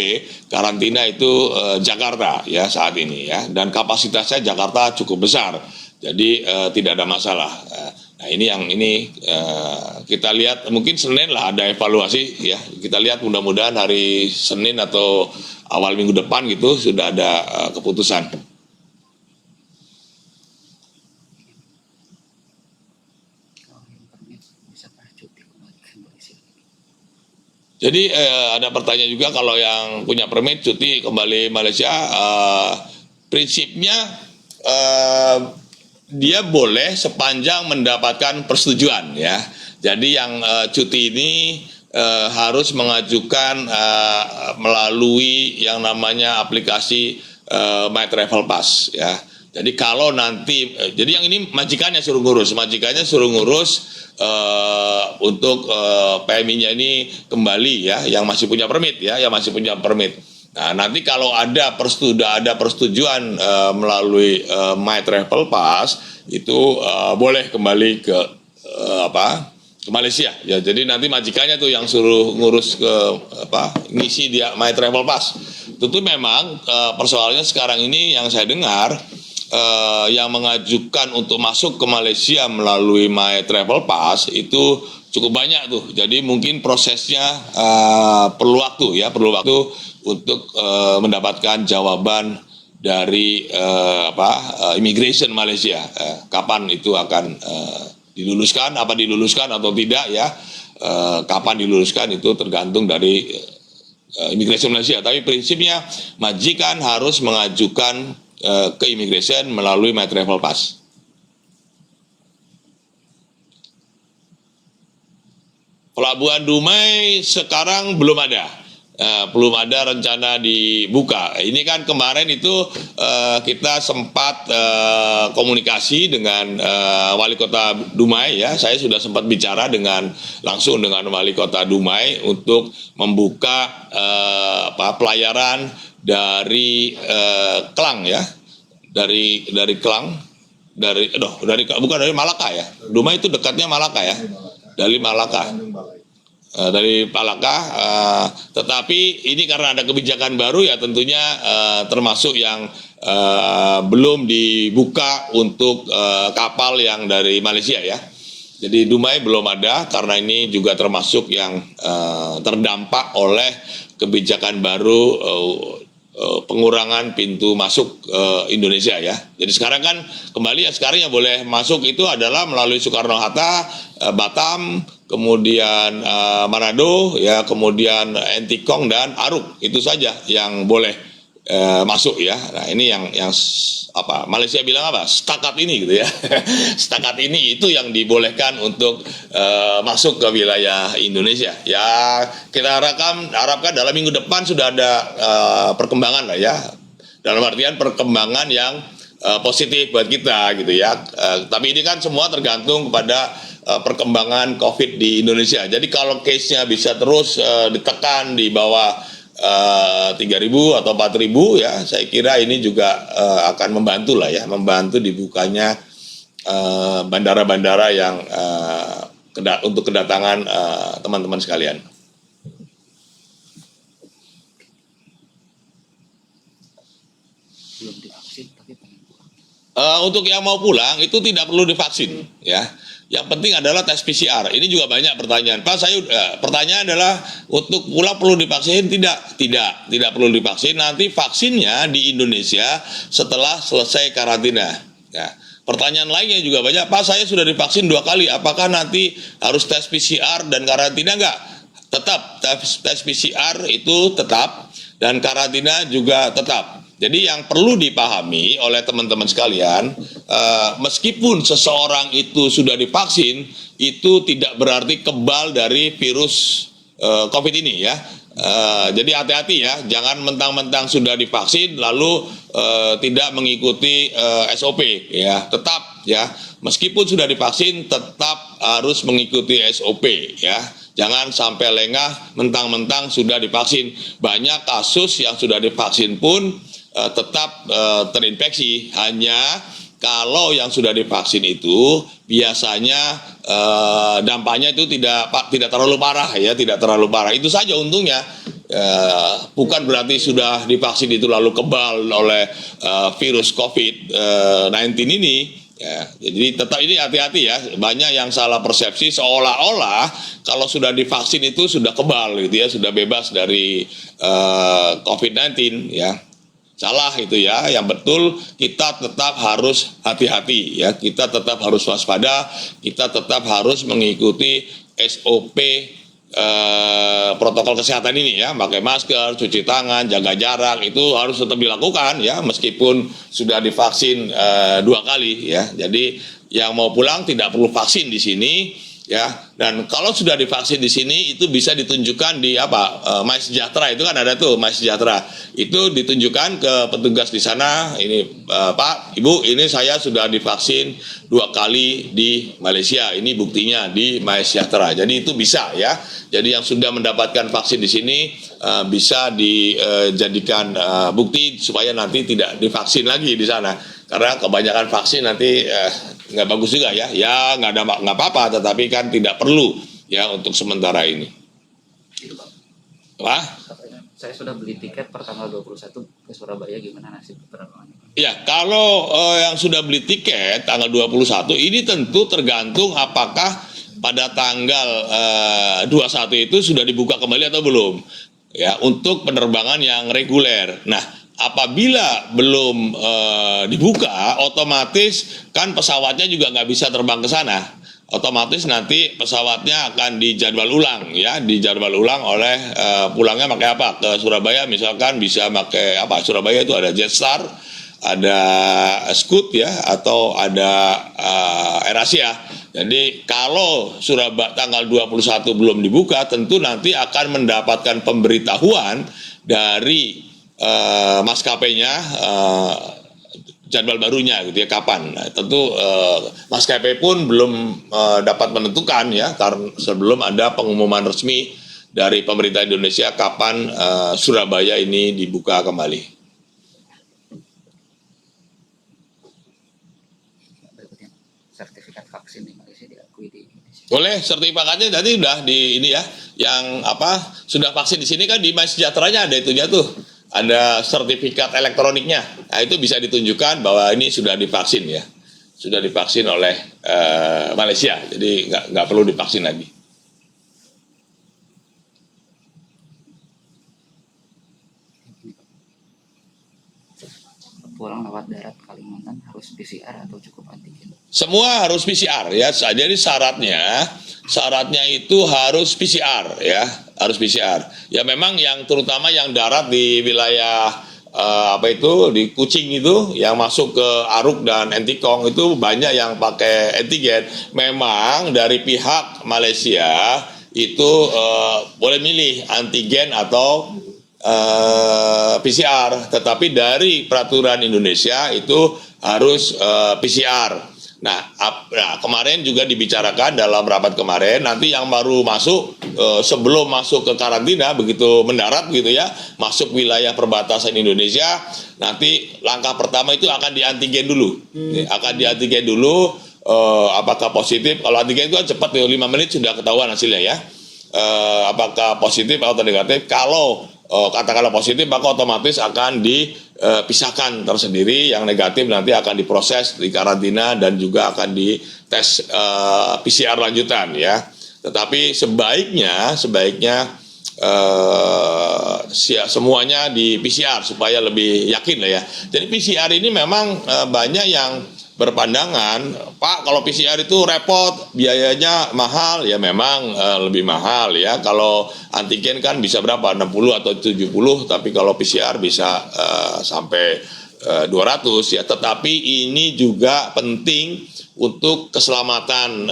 Speaker 1: karantina itu Jakarta ya saat ini ya, dan kapasitasnya Jakarta cukup besar, jadi tidak ada masalah. Nah ini yang kita lihat mungkin Senin lah ada evaluasi ya, kita lihat mudah-mudahan hari Senin atau awal minggu depan gitu sudah ada keputusan. Jadi ada pertanyaan juga kalau yang punya permit cuti kembali Malaysia, prinsipnya dia boleh sepanjang mendapatkan persetujuan ya. Jadi yang cuti ini harus mengajukan melalui yang namanya aplikasi My Travel Pass ya. Jadi kalau nanti, jadi yang ini majikannya suruh ngurus untuk PMI-nya ini kembali ya, yang masih punya permit ya, Nah nanti kalau sudah ada persetujuan melalui My Travel Pass itu boleh kembali ke Malaysia ya. Jadi nanti majikannya tuh yang suruh ngurus ngisi dia My Travel Pass. Tentu memang persoalannya sekarang ini yang saya dengar yang mengajukan untuk masuk ke Malaysia melalui My Travel Pass itu cukup banyak tuh. Jadi mungkin prosesnya perlu waktu untuk mendapatkan jawaban dari immigration Malaysia. Kapan itu akan diluluskan atau tidak ya. Kapan diluluskan itu tergantung dari immigration Malaysia. Tapi prinsipnya majikan harus mengajukan ke immigration melalui My Travel Pass. Pelabuhan Dumai sekarang belum ada rencana dibuka. Ini kan kemarin itu kita sempat komunikasi dengan Wali Kota Dumai ya. Saya sudah sempat bicara langsung dengan Wali Kota Dumai untuk membuka pelayaran dari Klang ya, dari Klang, bukan dari Malaka ya. Dumai itu dekatnya Malaka ya, dari Malaka. Tetapi ini karena ada kebijakan baru ya tentunya termasuk yang belum dibuka untuk kapal yang dari Malaysia ya. Jadi Dumai belum ada karena ini juga termasuk yang terdampak oleh kebijakan baru pengurangan pintu masuk Indonesia ya. Jadi sekarang kan kembali ya, sekarang yang boleh masuk itu adalah melalui Soekarno-Hatta, Batam, kemudian Manado ya, kemudian Entikong dan Aruk, itu saja yang boleh masuk ya. Nah ini yang apa Malaysia bilang apa setakat ini gitu ya. Setakat ini itu yang dibolehkan untuk masuk ke wilayah Indonesia. Ya kita harapkan dalam minggu depan sudah ada perkembangan lah ya. Dalam artian perkembangan yang positif buat kita gitu ya. Tapi ini kan semua tergantung kepada perkembangan COVID di Indonesia. Jadi kalau case-nya bisa terus ditekan di bawah 3.000 atau 4.000 ya, saya kira ini juga akan membantu lah ya, membantu dibukanya bandara-bandara yang untuk kedatangan teman-teman sekalian.
Speaker 2: Belum divaksin tapi pengen pulang.
Speaker 1: Untuk yang mau pulang itu tidak perlu divaksin ya. Yang penting adalah tes PCR. Ini juga banyak pertanyaan. Pak, pertanyaan adalah untuk pulang perlu divaksin? Tidak perlu divaksin. Nanti vaksinnya di Indonesia setelah selesai karantina. Ya. Pertanyaan lainnya juga banyak. Pak, saya sudah divaksin 2 kali. Apakah nanti harus tes PCR dan karantina? Enggak. Tetap tes PCR itu tetap dan karantina juga tetap. Jadi yang perlu dipahami oleh teman-teman sekalian, meskipun seseorang itu sudah divaksin, itu tidak berarti kebal dari virus COVID ini ya. Jadi hati-hati ya, jangan mentang-mentang sudah divaksin lalu tidak mengikuti SOP ya. Tetap ya, meskipun sudah divaksin tetap harus mengikuti SOP ya. Jangan sampai lengah mentang-mentang sudah divaksin. Banyak kasus yang sudah divaksin pun tetap terinfeksi. Hanya kalau yang sudah divaksin itu biasanya dampaknya itu tidak terlalu parah ya, tidak terlalu parah. Itu saja untungnya. Bukan berarti sudah divaksin itu lalu kebal oleh virus COVID-19 ini. Ya, jadi tetap ini hati-hati ya, banyak yang salah persepsi seolah-olah kalau sudah divaksin itu sudah kebal gitu ya, sudah bebas dari COVID-19 ya. Salah itu ya, yang betul kita tetap harus hati-hati ya, kita tetap harus waspada, kita tetap harus mengikuti SOP protokol kesehatan ini ya, pakai masker, cuci tangan, jaga jarak itu harus tetap dilakukan ya, meskipun sudah divaksin 2 kali ya. Jadi yang mau pulang tidak perlu vaksin di sini ya, dan kalau sudah divaksin di sini itu bisa ditunjukkan di MySejahtera, itu kan ada tuh MySejahtera, itu ditunjukkan ke petugas di sana, ini Pak, Ibu, ini saya sudah divaksin 2 kali di Malaysia, ini buktinya di MySejahtera. Jadi itu bisa ya, jadi yang sudah mendapatkan vaksin di sini bisa dijadikan bukti supaya nanti tidak divaksin lagi di sana, karena kebanyakan vaksin nanti nggak bagus juga ya, nggak apa-apa, tetapi kan tidak perlu ya untuk sementara ini.
Speaker 2: Gitu, Pak.
Speaker 1: Wah?
Speaker 2: Saya sudah beli tiket per tanggal 21 ke Surabaya, gimana nasib penerbangannya?
Speaker 1: Ya, kalau yang sudah beli tiket tanggal 21 ini tentu tergantung apakah pada tanggal 21 itu sudah dibuka kembali atau belum. Ya, untuk penerbangan yang reguler. Nah, apabila belum dibuka, otomatis kan pesawatnya juga nggak bisa terbang ke sana. Otomatis nanti pesawatnya akan dijadwal ulang ya, dijadwal ulang oleh pulangnya pakai apa? Ke Surabaya misalkan bisa pakai apa? Surabaya itu ada Jetstar, ada Scoot ya, atau ada AirAsia. Jadi kalau Surabaya tanggal 21 belum dibuka, tentu nanti akan mendapatkan pemberitahuan dari maskapainya jadwal barunya gitu ya, kapan. Nah, tentu maskapai pun belum dapat menentukan ya, karena sebelum ada pengumuman resmi dari pemerintah Indonesia kapan Surabaya ini dibuka kembali.
Speaker 2: Berikutnya, sertifikat vaksin di Malaysia diakui di Indonesia.
Speaker 1: Boleh, sertifikatnya tadi udah di ini ya, yang apa sudah vaksin di sini kan di MySejahteranya ada itunya tuh, ada sertifikat elektroniknya. Nah itu bisa ditunjukkan bahwa ini sudah divaksin ya, sudah divaksin oleh Malaysia, jadi nggak perlu divaksin lagi.
Speaker 2: Pulang lewat darat Kalimantan harus PCR atau cukup antigen?
Speaker 1: Semua harus PCR ya. Jadi syaratnya itu harus PCR ya, harus PCR. Ya memang yang terutama yang darat di wilayah apa itu di Kucing itu yang masuk ke Aruk dan Entikong itu banyak yang pakai antigen. Memang dari pihak Malaysia itu boleh milih antigen atau PCR, tetapi dari peraturan Indonesia itu harus PCR. Nah, kemarin juga dibicarakan dalam rapat kemarin, nanti yang baru masuk sebelum masuk ke karantina, begitu mendarat gitu ya, masuk wilayah perbatasan Indonesia, nanti langkah pertama itu akan diantigen dulu. Akan diantigen dulu, apakah positif. Kalau antigen itu kan cepat, 5 menit sudah ketahuan hasilnya ya. Apakah positif atau negatif. Kalau katakanlah positif, maka otomatis akan dipisahkan tersendiri. Yang negatif nanti akan diproses di karantina dan juga akan dites PCR lanjutan ya. Tetapi sebaiknya semuanya di PCR supaya lebih yakin lah ya. Jadi PCR ini memang banyak yang berpandangan, Pak, kalau PCR itu repot, biayanya mahal, ya memang lebih mahal ya. Kalau antigen kan bisa berapa, 60 atau 70, tapi kalau PCR bisa sampai 200 ya. Tetapi ini juga penting untuk keselamatan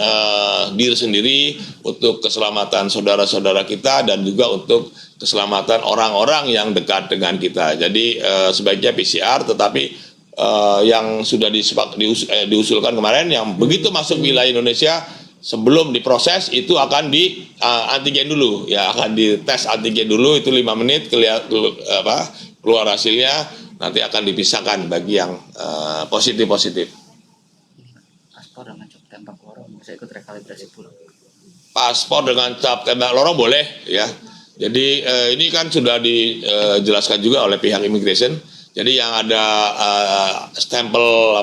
Speaker 1: diri sendiri, untuk keselamatan saudara-saudara kita, dan juga untuk keselamatan orang-orang yang dekat dengan kita. Jadi sebaiknya PCR, tetapi yang sudah diusulkan kemarin, yang begitu masuk wilayah Indonesia sebelum diproses itu akan di antigen dulu ya, akan dites antigen dulu itu 5 menit keluar hasilnya, nanti akan dipisahkan bagi yang positif.
Speaker 2: Paspor dengan cap tembak lorong bisa ikut rekalibrasi pulang.
Speaker 1: Paspor dengan cap tembak lorong boleh ya. Jadi ini kan sudah dijelaskan juga oleh pihak imigrasi. Jadi yang ada stempel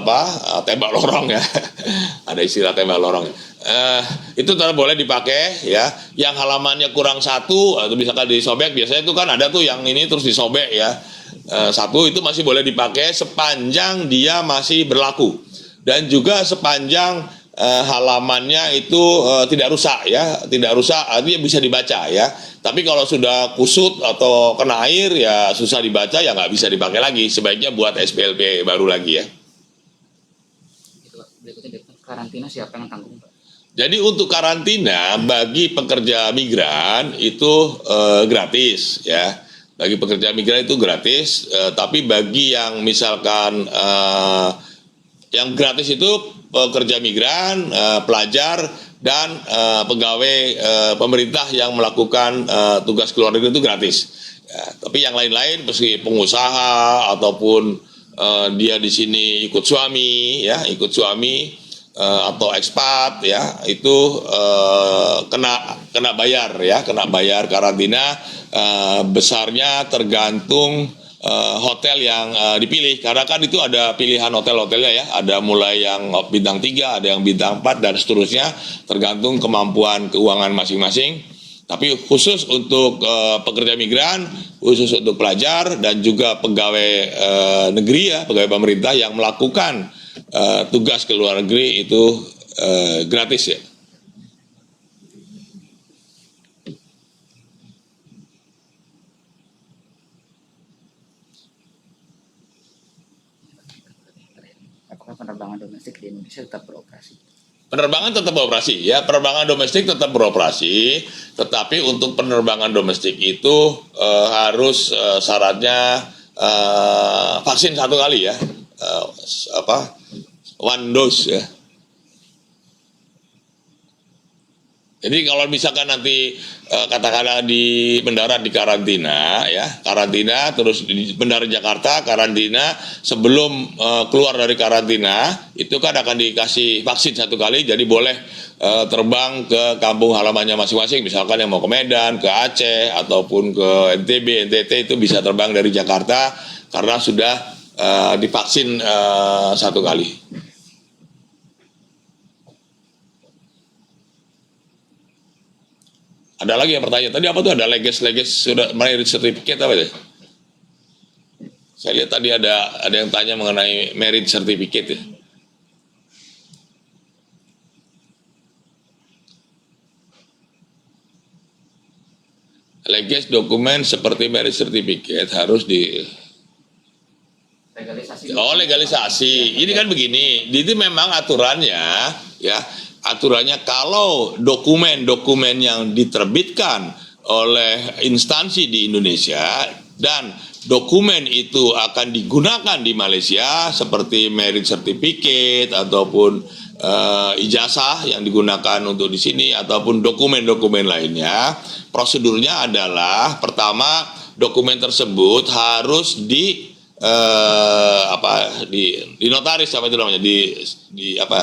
Speaker 1: tembak lorong ya, ada istilah tembak lorong. Itu tetap boleh dipakai ya. Yang halamannya kurang 1 atau misalkan disobek, biasanya itu kan ada tuh yang ini terus disobek ya. 1 itu masih boleh dipakai sepanjang dia masih berlaku, dan juga sepanjang halamannya itu tidak rusak ya, artinya bisa dibaca ya. Tapi kalau sudah kusut atau kena air ya susah dibaca, ya nggak bisa dipakai lagi. Sebaiknya buat SPLP baru lagi ya.
Speaker 2: Berikutnya karantina siapa yang tanggung, Pak?
Speaker 1: Jadi untuk karantina bagi pekerja migran itu gratis ya. Bagi pekerja migran itu gratis, tapi bagi yang misalkan yang gratis itu pekerja migran, pelajar, dan pegawai pemerintah yang melakukan tugas ke luar negeri itu gratis. Ya, tapi yang lain-lain, meski pengusaha ataupun dia di sini ikut suami, atau ekspat, ya itu kena bayar karantina. Besarnya tergantung hotel yang dipilih, karena kan itu ada pilihan hotel-hotelnya ya, ada mulai yang bintang 3, ada yang bintang 4 dan seterusnya, tergantung kemampuan keuangan masing-masing. Tapi khusus untuk pekerja migran, khusus untuk pelajar dan juga pegawai negeri ya, pegawai pemerintah yang melakukan tugas ke luar negeri itu gratis ya.
Speaker 2: Apakah penerbangan domestik di Indonesia tetap beroperasi?
Speaker 1: Penerbangan tetap beroperasi ya, penerbangan domestik tetap beroperasi, tetapi untuk penerbangan domestik itu harus syaratnya vaksin 1 kali ya, one dose ya. Jadi kalau misalkan nanti katakanlah di mendarat di karantina ya, karantina terus di Bandara Jakarta karantina, sebelum keluar dari karantina itu kan akan dikasih vaksin 1 kali, jadi boleh terbang ke kampung halamannya masing-masing, misalkan yang mau ke Medan, ke Aceh ataupun ke NTB, NTT, itu bisa terbang dari Jakarta karena sudah divaksin 1 kali. Ada lagi yang bertanya, tadi apa tuh, ada leges sudah merit certificate apa ya? Saya lihat tadi ada yang tanya mengenai merit certificate ya. Leges dokumen seperti merit certificate harus
Speaker 2: Legalisasi.
Speaker 1: Oh, legalisasi. Ini kan begini, itu memang aturannya ya. Aturannya kalau dokumen-dokumen yang diterbitkan oleh instansi di Indonesia dan dokumen itu akan digunakan di Malaysia seperti merit certificate ataupun ijazah yang digunakan untuk di sini ataupun dokumen-dokumen lainnya, prosedurnya adalah pertama dokumen tersebut harus di notaris, apa itu namanya,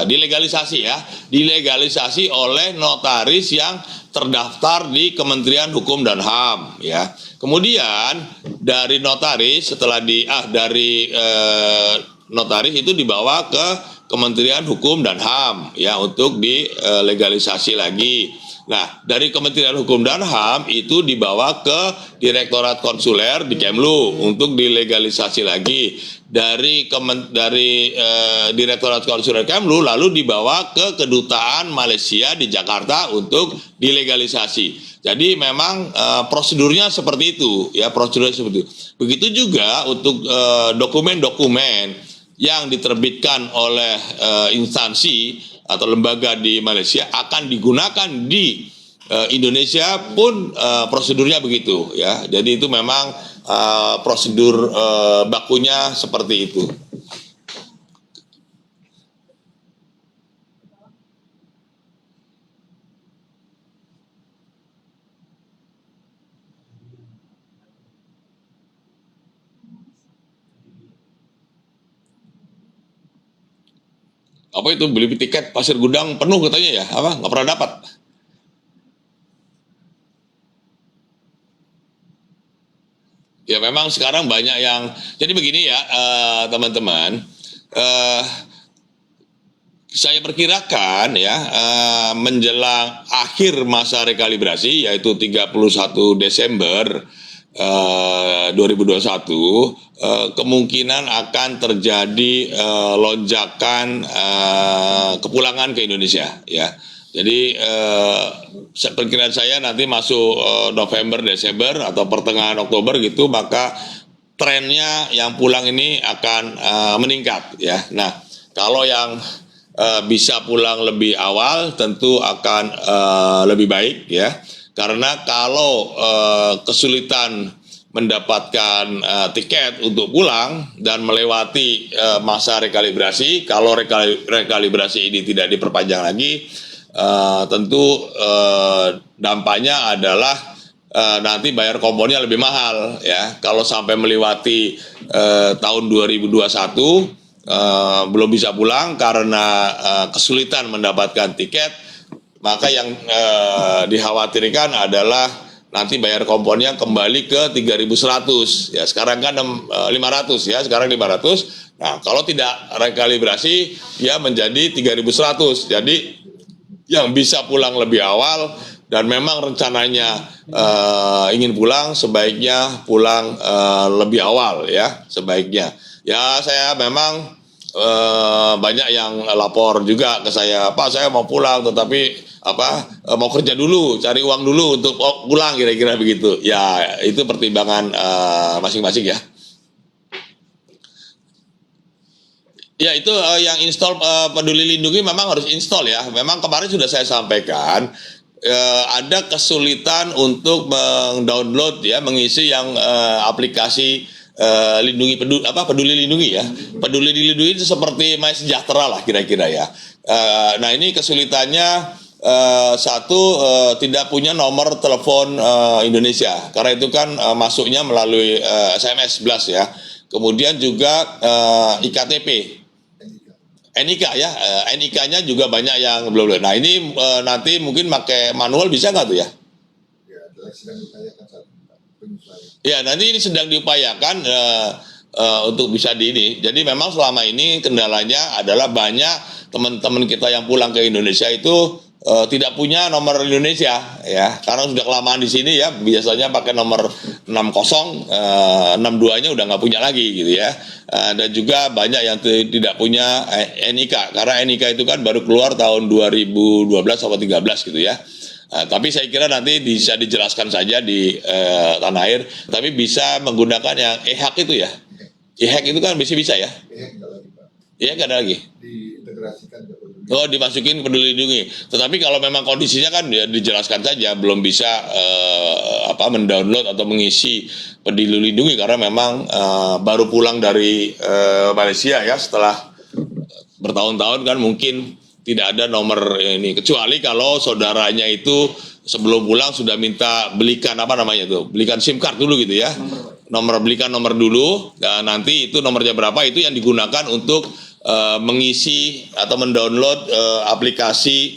Speaker 1: dilegalisasi ya, dilegalisasi oleh notaris yang terdaftar di Kementerian Hukum dan HAM ya. Kemudian dari notaris notaris itu dibawa ke Kementerian Hukum dan HAM ya untuk dilegalisasi lagi. Nah, dari Kementerian Hukum dan HAM itu dibawa ke Direktorat Konsuler di Kemlu untuk dilegalisasi lagi. Dari Direktorat Konsuler Kemlu lalu dibawa ke Kedutaan Malaysia di Jakarta untuk dilegalisasi. Jadi memang prosedurnya seperti itu ya, prosedurnya seperti itu. Begitu juga untuk dokumen-dokumen yang diterbitkan oleh instansi atau lembaga di Malaysia akan digunakan di Indonesia pun prosedurnya begitu ya. Jadi itu memang prosedur bakunya seperti itu. Apa itu, beli tiket Pasir Gudang penuh katanya ya, apa nggak pernah dapat. Ya memang sekarang banyak yang, jadi begini ya teman-teman, saya perkirakan ya menjelang akhir masa rekalibrasi yaitu 31 Desember 2021 kemungkinan akan terjadi lonjakan kepulangan ke Indonesia ya. Jadi perkiraan saya nanti masuk November, Desember atau pertengahan Oktober gitu, maka trennya yang pulang ini akan meningkat ya. Nah, kalau yang bisa pulang lebih awal tentu akan lebih baik ya. Karena kalau kesulitan mendapatkan tiket untuk pulang dan melewati masa rekalibrasi, kalau rekalibrasi ini tidak diperpanjang lagi, tentu dampaknya adalah nanti bayar kompornya lebih mahal ya. Kalau sampai melewati tahun 2021 belum bisa pulang karena kesulitan mendapatkan tiket, maka yang dikhawatirkan adalah nanti bayar kompornya kembali ke 3.100 ya. Sekarang kan 500 ya, sekarang 500. Nah, kalau tidak rekalibrasi ya menjadi 3.100. Jadi yang bisa pulang lebih awal dan memang rencananya ingin pulang, sebaiknya pulang lebih awal ya, sebaiknya. Ya saya memang banyak yang lapor juga ke saya, Pak saya mau pulang tetapi mau kerja dulu, cari uang dulu untuk pulang, kira-kira begitu. Ya itu pertimbangan masing-masing ya. Ya itu yang install Peduli Lindungi memang harus install ya. Memang kemarin sudah saya sampaikan ada kesulitan untuk mendownload ya, mengisi yang aplikasi Peduli Lindungi ya. Peduli Lindungi itu seperti My Sejahtera lah kira-kira ya. Nah ini kesulitannya tidak punya nomor telepon Indonesia, karena itu kan masuknya melalui SMS blast ya. Kemudian juga iktp. NIK ya, NIK-nya juga banyak yang belum. Nah ini nanti mungkin pakai manual bisa nggak tuh ya? Ya nanti ini sedang diupayakan untuk bisa di ini. Jadi memang selama ini kendalanya adalah banyak teman-teman kita yang pulang ke Indonesia itu tidak punya nomor Indonesia ya, karena sudah kelamaan di sini ya, biasanya pakai nomor 60, 62-nya udah nggak punya lagi gitu ya. Dan juga banyak yang tidak punya NIK, karena NIK itu kan baru keluar tahun 2012 atau 2013 gitu ya. Tapi saya kira nanti bisa dijelaskan saja di tanah air, tapi bisa menggunakan yang e-hak itu ya. E-hack itu kan bisa ya?
Speaker 3: Nggak lagi Pak,
Speaker 1: Iya, nggak ada lagi.
Speaker 3: diintegrasikan ke Peduli.
Speaker 1: Oh, dimasukin Peduli Lindungi. Tetapi kalau memang kondisinya kan ya dijelaskan saja, belum bisa mendownload atau mengisi Peduli Lindungi karena memang baru pulang dari Malaysia ya, setelah bertahun-tahun kan mungkin tidak ada nomor ini, kecuali kalau saudaranya itu sebelum pulang sudah minta belikan belikan SIM card dulu gitu ya. Belikan nomor dulu, dan nanti itu nomornya berapa itu yang digunakan untuk mengisi atau mendownload aplikasi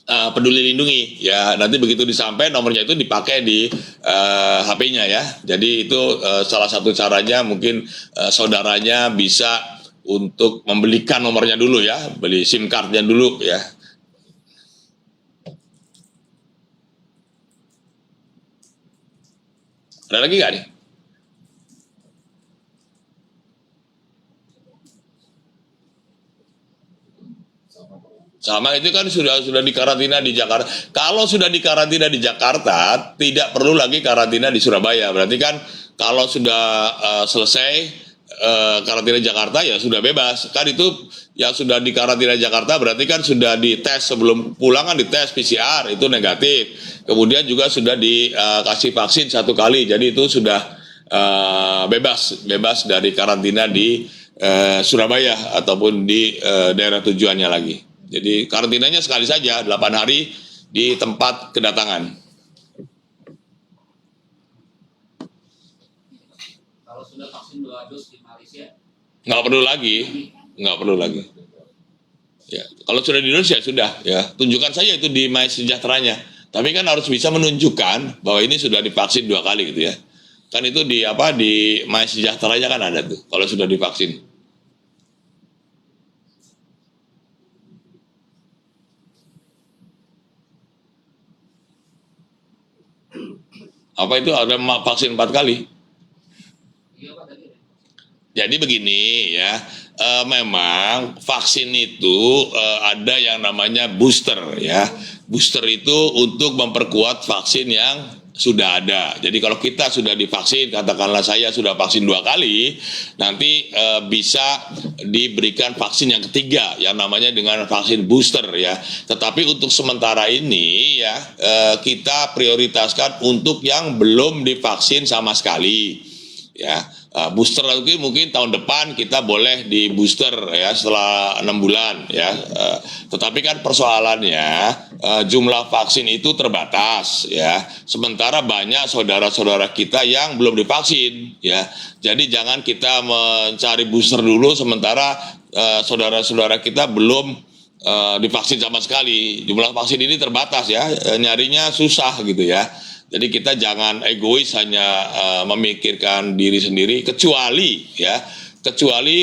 Speaker 1: Peduli Lindungi ya. Nanti begitu disampai nomornya itu dipakai di HP-nya ya. Jadi itu salah satu caranya, mungkin saudaranya bisa untuk membelikan nomornya dulu ya, beli SIM cardnya dulu ya. Ada lagi nggak nih? Sama itu kan sudah dikarantina di Jakarta. Kalau sudah dikarantina di Jakarta, tidak perlu lagi karantina di Surabaya. Berarti kan kalau sudah selesai karantina Jakarta ya sudah bebas. Kan itu yang sudah dikarantina Jakarta berarti kan sudah dites sebelum pulang, kan dites PCR itu negatif. Kemudian juga sudah dikasih vaksin 1 kali. Jadi itu sudah bebas dari karantina di Surabaya ataupun di daerah tujuannya lagi. Jadi karantinanya sekali saja 8 hari di tempat kedatangan.
Speaker 2: Kalau sudah vaksin 2 dos di Malaysia,
Speaker 1: Nggak perlu lagi. Ya, kalau sudah di Indonesia sudah ya, tunjukkan saja itu di My Sejahteranya. Tapi kan harus bisa menunjukkan bahwa ini sudah divaksin 2 kali gitu ya. Kan itu di My Sejahteranya kan ada tuh kalau sudah divaksin. Apa itu ada vaksin 4 kali?
Speaker 2: iya Pak tadi.
Speaker 1: Jadi begini ya, memang vaksin itu ada yang namanya booster ya. Booster itu untuk memperkuat vaksin yang sudah ada. Jadi kalau kita sudah divaksin, katakanlah saya sudah vaksin 2 kali, nanti bisa diberikan vaksin yang ketiga yang namanya dengan vaksin booster ya. Tetapi untuk sementara ini ya, kita prioritaskan untuk yang belum divaksin sama sekali ya. Booster lagi mungkin tahun depan kita boleh di booster ya setelah 6 bulan ya. Tetapi kan persoalannya jumlah vaksin itu terbatas ya. Sementara banyak saudara-saudara kita yang belum divaksin ya. Jadi jangan kita mencari booster dulu sementara saudara-saudara kita belum divaksin sama sekali. Jumlah vaksin ini terbatas ya, nyarinya susah gitu ya. Jadi kita jangan egois hanya memikirkan diri sendiri, kecuali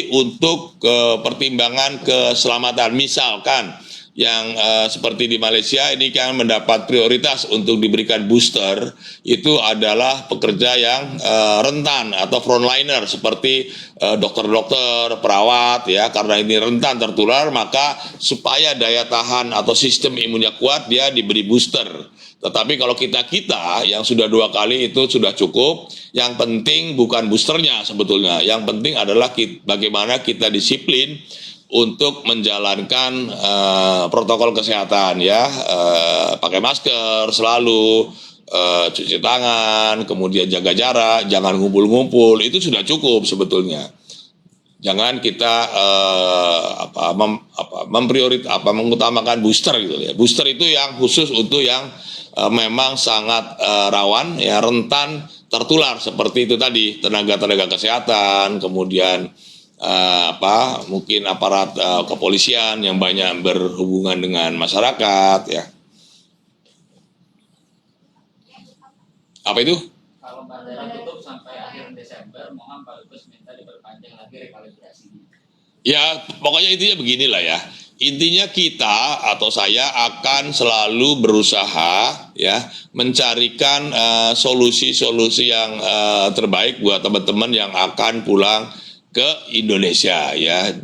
Speaker 1: untuk pertimbangan keselamatan. Misalkan yang seperti di Malaysia ini kan mendapat prioritas untuk diberikan booster, itu adalah pekerja yang rentan atau frontliner seperti dokter-dokter, perawat ya, karena ini rentan tertular, maka supaya daya tahan atau sistem imunnya kuat dia diberi booster. Tetapi kalau kita yang sudah 2 kali itu sudah cukup. Yang penting bukan boosternya sebetulnya. Yang penting adalah bagaimana kita disiplin untuk menjalankan protokol kesehatan ya, pakai masker selalu, cuci tangan, kemudian jaga jarak, jangan ngumpul-ngumpul, itu sudah cukup sebetulnya. Jangan kita mengutamakan booster gitu ya. Booster itu yang khusus untuk yang memang sangat rawan ya, rentan tertular seperti itu tadi, tenaga-tenaga kesehatan, kemudian mungkin aparat kepolisian yang banyak berhubungan dengan masyarakat ya. Apa itu?
Speaker 2: Kalau bandara tutup sampai akhir Desember, mohon Pak Dubes minta diperpanjang lagi rekalibrasinya.
Speaker 1: Ya, pokoknya intinya beginilah ya. Intinya kita atau saya akan selalu berusaha ya mencarikan solusi-solusi yang terbaik buat teman-teman yang akan pulang ke Indonesia ya.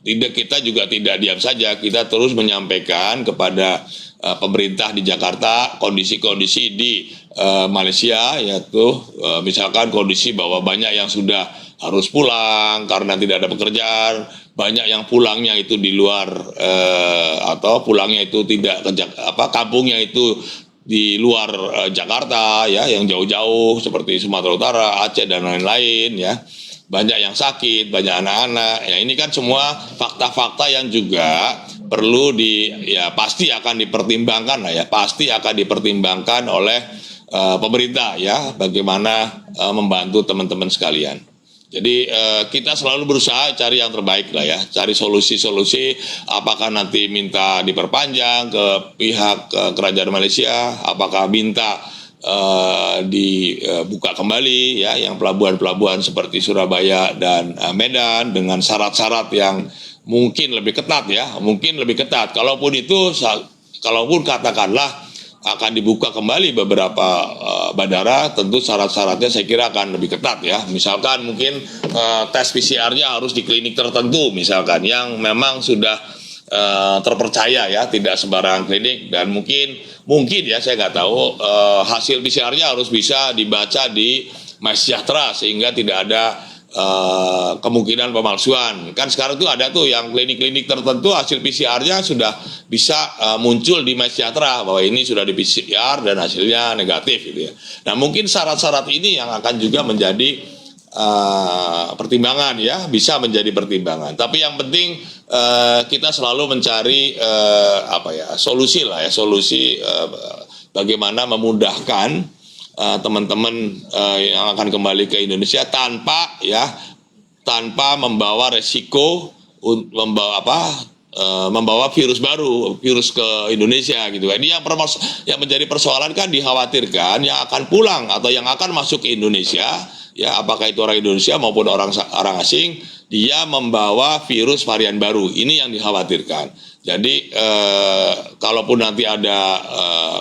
Speaker 1: Kita juga tidak diam saja, kita terus menyampaikan kepada pemerintah di Jakarta, kondisi-kondisi di Malaysia, yaitu misalkan kondisi bahwa banyak yang sudah harus pulang karena tidak ada pekerjaan, banyak yang pulangnya itu di luar atau pulangnya itu tidak ke kampungnya itu di luar Jakarta ya, yang jauh-jauh seperti Sumatera Utara, Aceh dan lain-lain ya. Banyak yang sakit, banyak anak-anak. Ya ini kan semua fakta-fakta yang juga perlu pasti akan dipertimbangkan lah ya, pasti akan dipertimbangkan oleh pemerintah ya, bagaimana membantu teman-teman sekalian. Jadi kita selalu berusaha cari yang terbaik lah ya, cari solusi-solusi. Apakah nanti minta diperpanjang ke pihak kerajaan Malaysia, apakah minta dibuka kembali ya, yang pelabuhan-pelabuhan seperti Surabaya dan Medan dengan syarat-syarat yang mungkin lebih ketat ya, mungkin lebih ketat. Kalaupun katakanlah akan dibuka kembali beberapa bandara, tentu syarat-syaratnya saya kira akan lebih ketat ya. Misalkan mungkin tes PCR-nya harus di klinik tertentu misalkan, yang memang sudah terpercaya ya, tidak sembarangan klinik, dan mungkin ya saya nggak tahu, hasil PCR-nya harus bisa dibaca di MySejahtera sehingga tidak ada kemungkinan pemalsuan. Kan sekarang tuh ada tuh yang klinik-klinik tertentu hasil PCR-nya sudah bisa muncul di MySejahtera bahwa ini sudah di PCR dan hasilnya negatif gitu ya. Nah mungkin syarat-syarat ini yang akan juga menjadi pertimbangan ya, bisa menjadi pertimbangan. Tapi yang penting kita selalu mencari solusi lah ya, solusi bagaimana memudahkan teman-teman yang akan kembali ke Indonesia tanpa membawa resiko membawa virus baru, virus ke Indonesia gitu. Ini yang menjadi persoalan kan, dikhawatirkan yang akan pulang atau yang akan masuk ke Indonesia ya, apakah itu orang Indonesia maupun orang asing, dia membawa virus varian baru. Ini yang dikhawatirkan. Jadi kalaupun nanti ada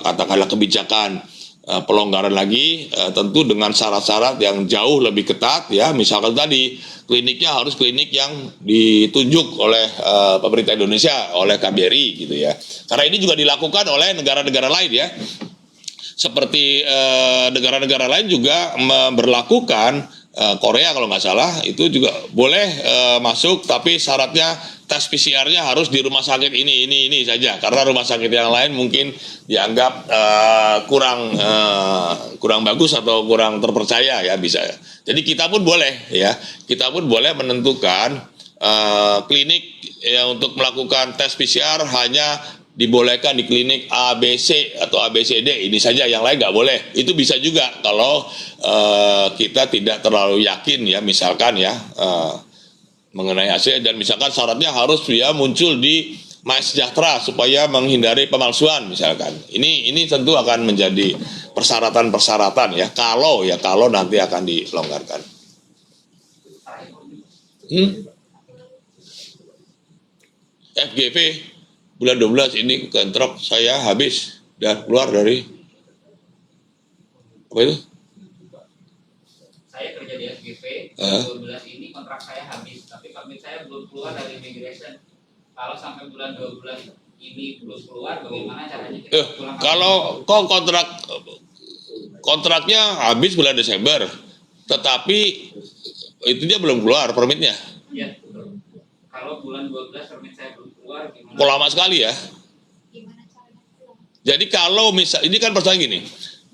Speaker 1: katakanlah kebijakan pelonggaran lagi, tentu dengan syarat-syarat yang jauh lebih ketat ya. Misalkan tadi kliniknya harus klinik yang ditunjuk oleh pemerintah Indonesia, oleh KBRI gitu ya. Karena ini juga dilakukan oleh negara-negara lain ya. Seperti negara-negara lain juga memberlakukan, Korea kalau nggak salah itu juga boleh masuk, tapi syaratnya tes PCR-nya harus di rumah sakit ini saja, karena rumah sakit yang lain mungkin dianggap kurang bagus atau kurang terpercaya ya, bisa. Jadi kita pun boleh ya, kita pun boleh menentukan klinik ya untuk melakukan tes PCR hanya dibolehkan di klinik ABC atau ABCD ini saja, yang lain nggak boleh. Itu bisa juga kalau kita tidak terlalu yakin ya, misalkan ya mengenai hasil, dan misalkan syaratnya harus dia muncul di MySejahtera supaya menghindari pemalsuan misalkan. Ini tentu akan menjadi persyaratan-persyaratan ya, kalau nanti akan dilonggarkan. FGV bulan 12 ini kontrak saya habis dan keluar dari apa itu?
Speaker 2: Saya kerja di SGP, 12 ini kontrak saya habis, tapi permit saya belum keluar dari immigration. Kalau sampai bulan 12 ini belum keluar, bagaimana caranya kita pulang?
Speaker 1: Kalau kontraknya habis bulan Desember, tetapi itu dia belum keluar permitnya.
Speaker 2: Iya. Kalau bulan 12 permit saya belum keluar, gimana?
Speaker 1: Lama sekali ya. Jadi kalau misal ini kan persoalan gini,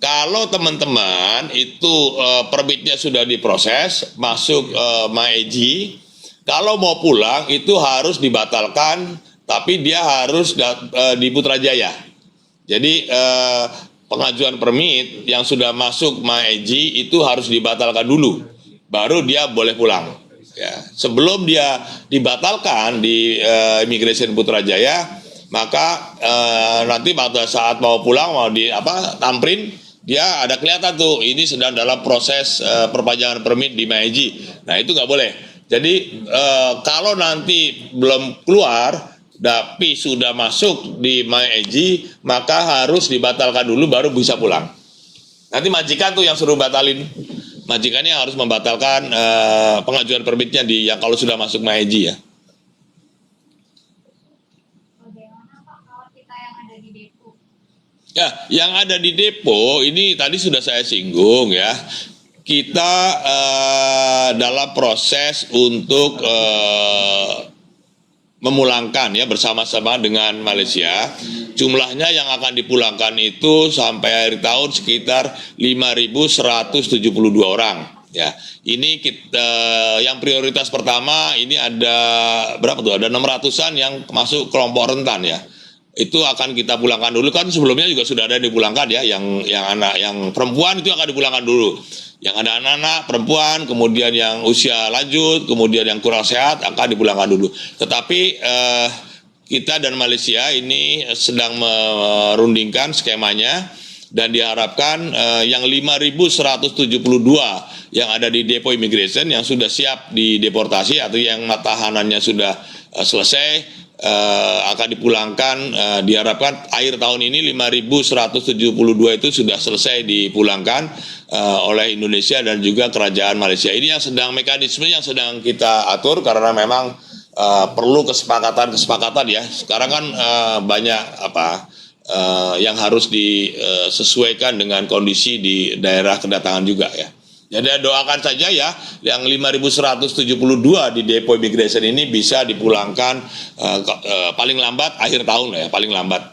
Speaker 1: kalau teman-teman itu permitnya sudah diproses masuk MyEG, kalau mau pulang itu harus dibatalkan, tapi dia harus di Putrajaya. Jadi pengajuan permit yang sudah masuk MyEG itu harus dibatalkan dulu, baru dia boleh pulang. Ya, sebelum dia dibatalkan di Immigration Putrajaya, maka nanti pada saat mau pulang, mau tamprin, dia ada kelihatan tuh ini sedang dalam proses perpanjangan permit di MyEG. Nah itu nggak boleh. Jadi kalau nanti belum keluar tapi sudah masuk di MyEG, maka harus dibatalkan dulu baru bisa pulang. Nanti majikan tuh yang suruh batalin. Majikannya harus membatalkan pengajuan permitnya yang kalau sudah masuk MyEG ya.
Speaker 4: Bagaimana Pak kalau kita yang ada di Depok?
Speaker 1: Ya, yang ada di depo ini tadi sudah saya singgung ya. Kita dalam proses untuk memulangkan ya bersama-sama dengan Malaysia. Jumlahnya yang akan dipulangkan itu sampai akhir tahun sekitar 5.172 orang. Ya, ini kita yang prioritas pertama ini ada berapa tuh? Ada 600-an yang masuk kelompok rentan ya. Itu akan kita pulangkan dulu, kan sebelumnya juga sudah ada yang dipulangkan ya, yang anak, yang perempuan itu akan dipulangkan dulu. Yang ada anak-anak perempuan, kemudian yang usia lanjut, kemudian yang kurang sehat akan dipulangkan dulu. Tetapi kita dan Malaysia ini sedang merundingkan skemanya dan diharapkan yang 5.172 yang ada di depo imigrasi yang sudah siap dideportasi atau yang tahanannya sudah selesai akan dipulangkan, diharapkan akhir tahun ini 5.172 itu sudah selesai dipulangkan oleh Indonesia dan juga kerajaan Malaysia. Ini yang sedang mekanisme yang sedang kita atur karena memang perlu kesepakatan ya. Sekarang kan banyak yang harus disesuaikan dengan kondisi di daerah kedatangan juga ya. Jadi doakan saja ya, yang 5.172 di depo imigrasi ini bisa dipulangkan paling lambat akhir tahun ya, paling lambat.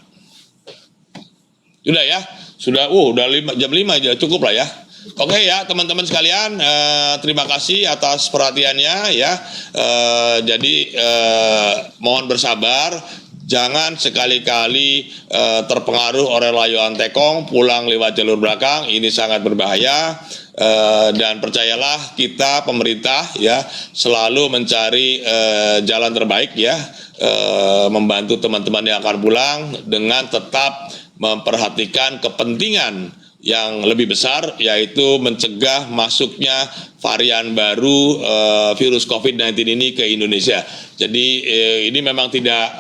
Speaker 1: Sudah ya, sudah, udah jam 5 aja, cukup lah ya. Oke ya teman-teman sekalian, terima kasih atas perhatiannya ya. Jadi mohon bersabar. Jangan sekali-kali terpengaruh oleh layuan tekong, pulang lewat jalur belakang, ini sangat berbahaya. Dan percayalah kita pemerintah ya selalu mencari jalan terbaik ya, membantu teman-teman yang akan pulang dengan tetap memperhatikan kepentingan yang lebih besar, yaitu mencegah masuknya varian baru virus COVID-19 ini ke Indonesia. Jadi ini memang tidak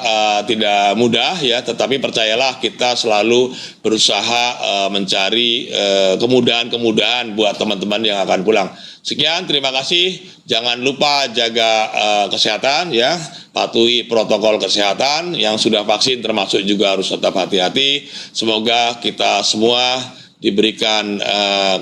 Speaker 1: mudah ya, tetapi percayalah kita selalu berusaha mencari kemudahan-kemudahan buat teman-teman yang akan pulang. Sekian, terima kasih. Jangan lupa jaga kesehatan ya, patuhi protokol kesehatan. Yang sudah vaksin termasuk juga harus tetap hati-hati. Semoga kita semua diberikan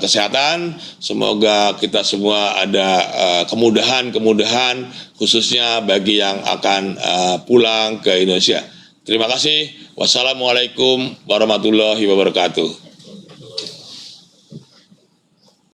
Speaker 1: kesehatan, semoga kita semua ada kemudahan-kemudahan khususnya bagi yang akan pulang ke Indonesia. Terima kasih. Wassalamualaikum warahmatullahi wabarakatuh.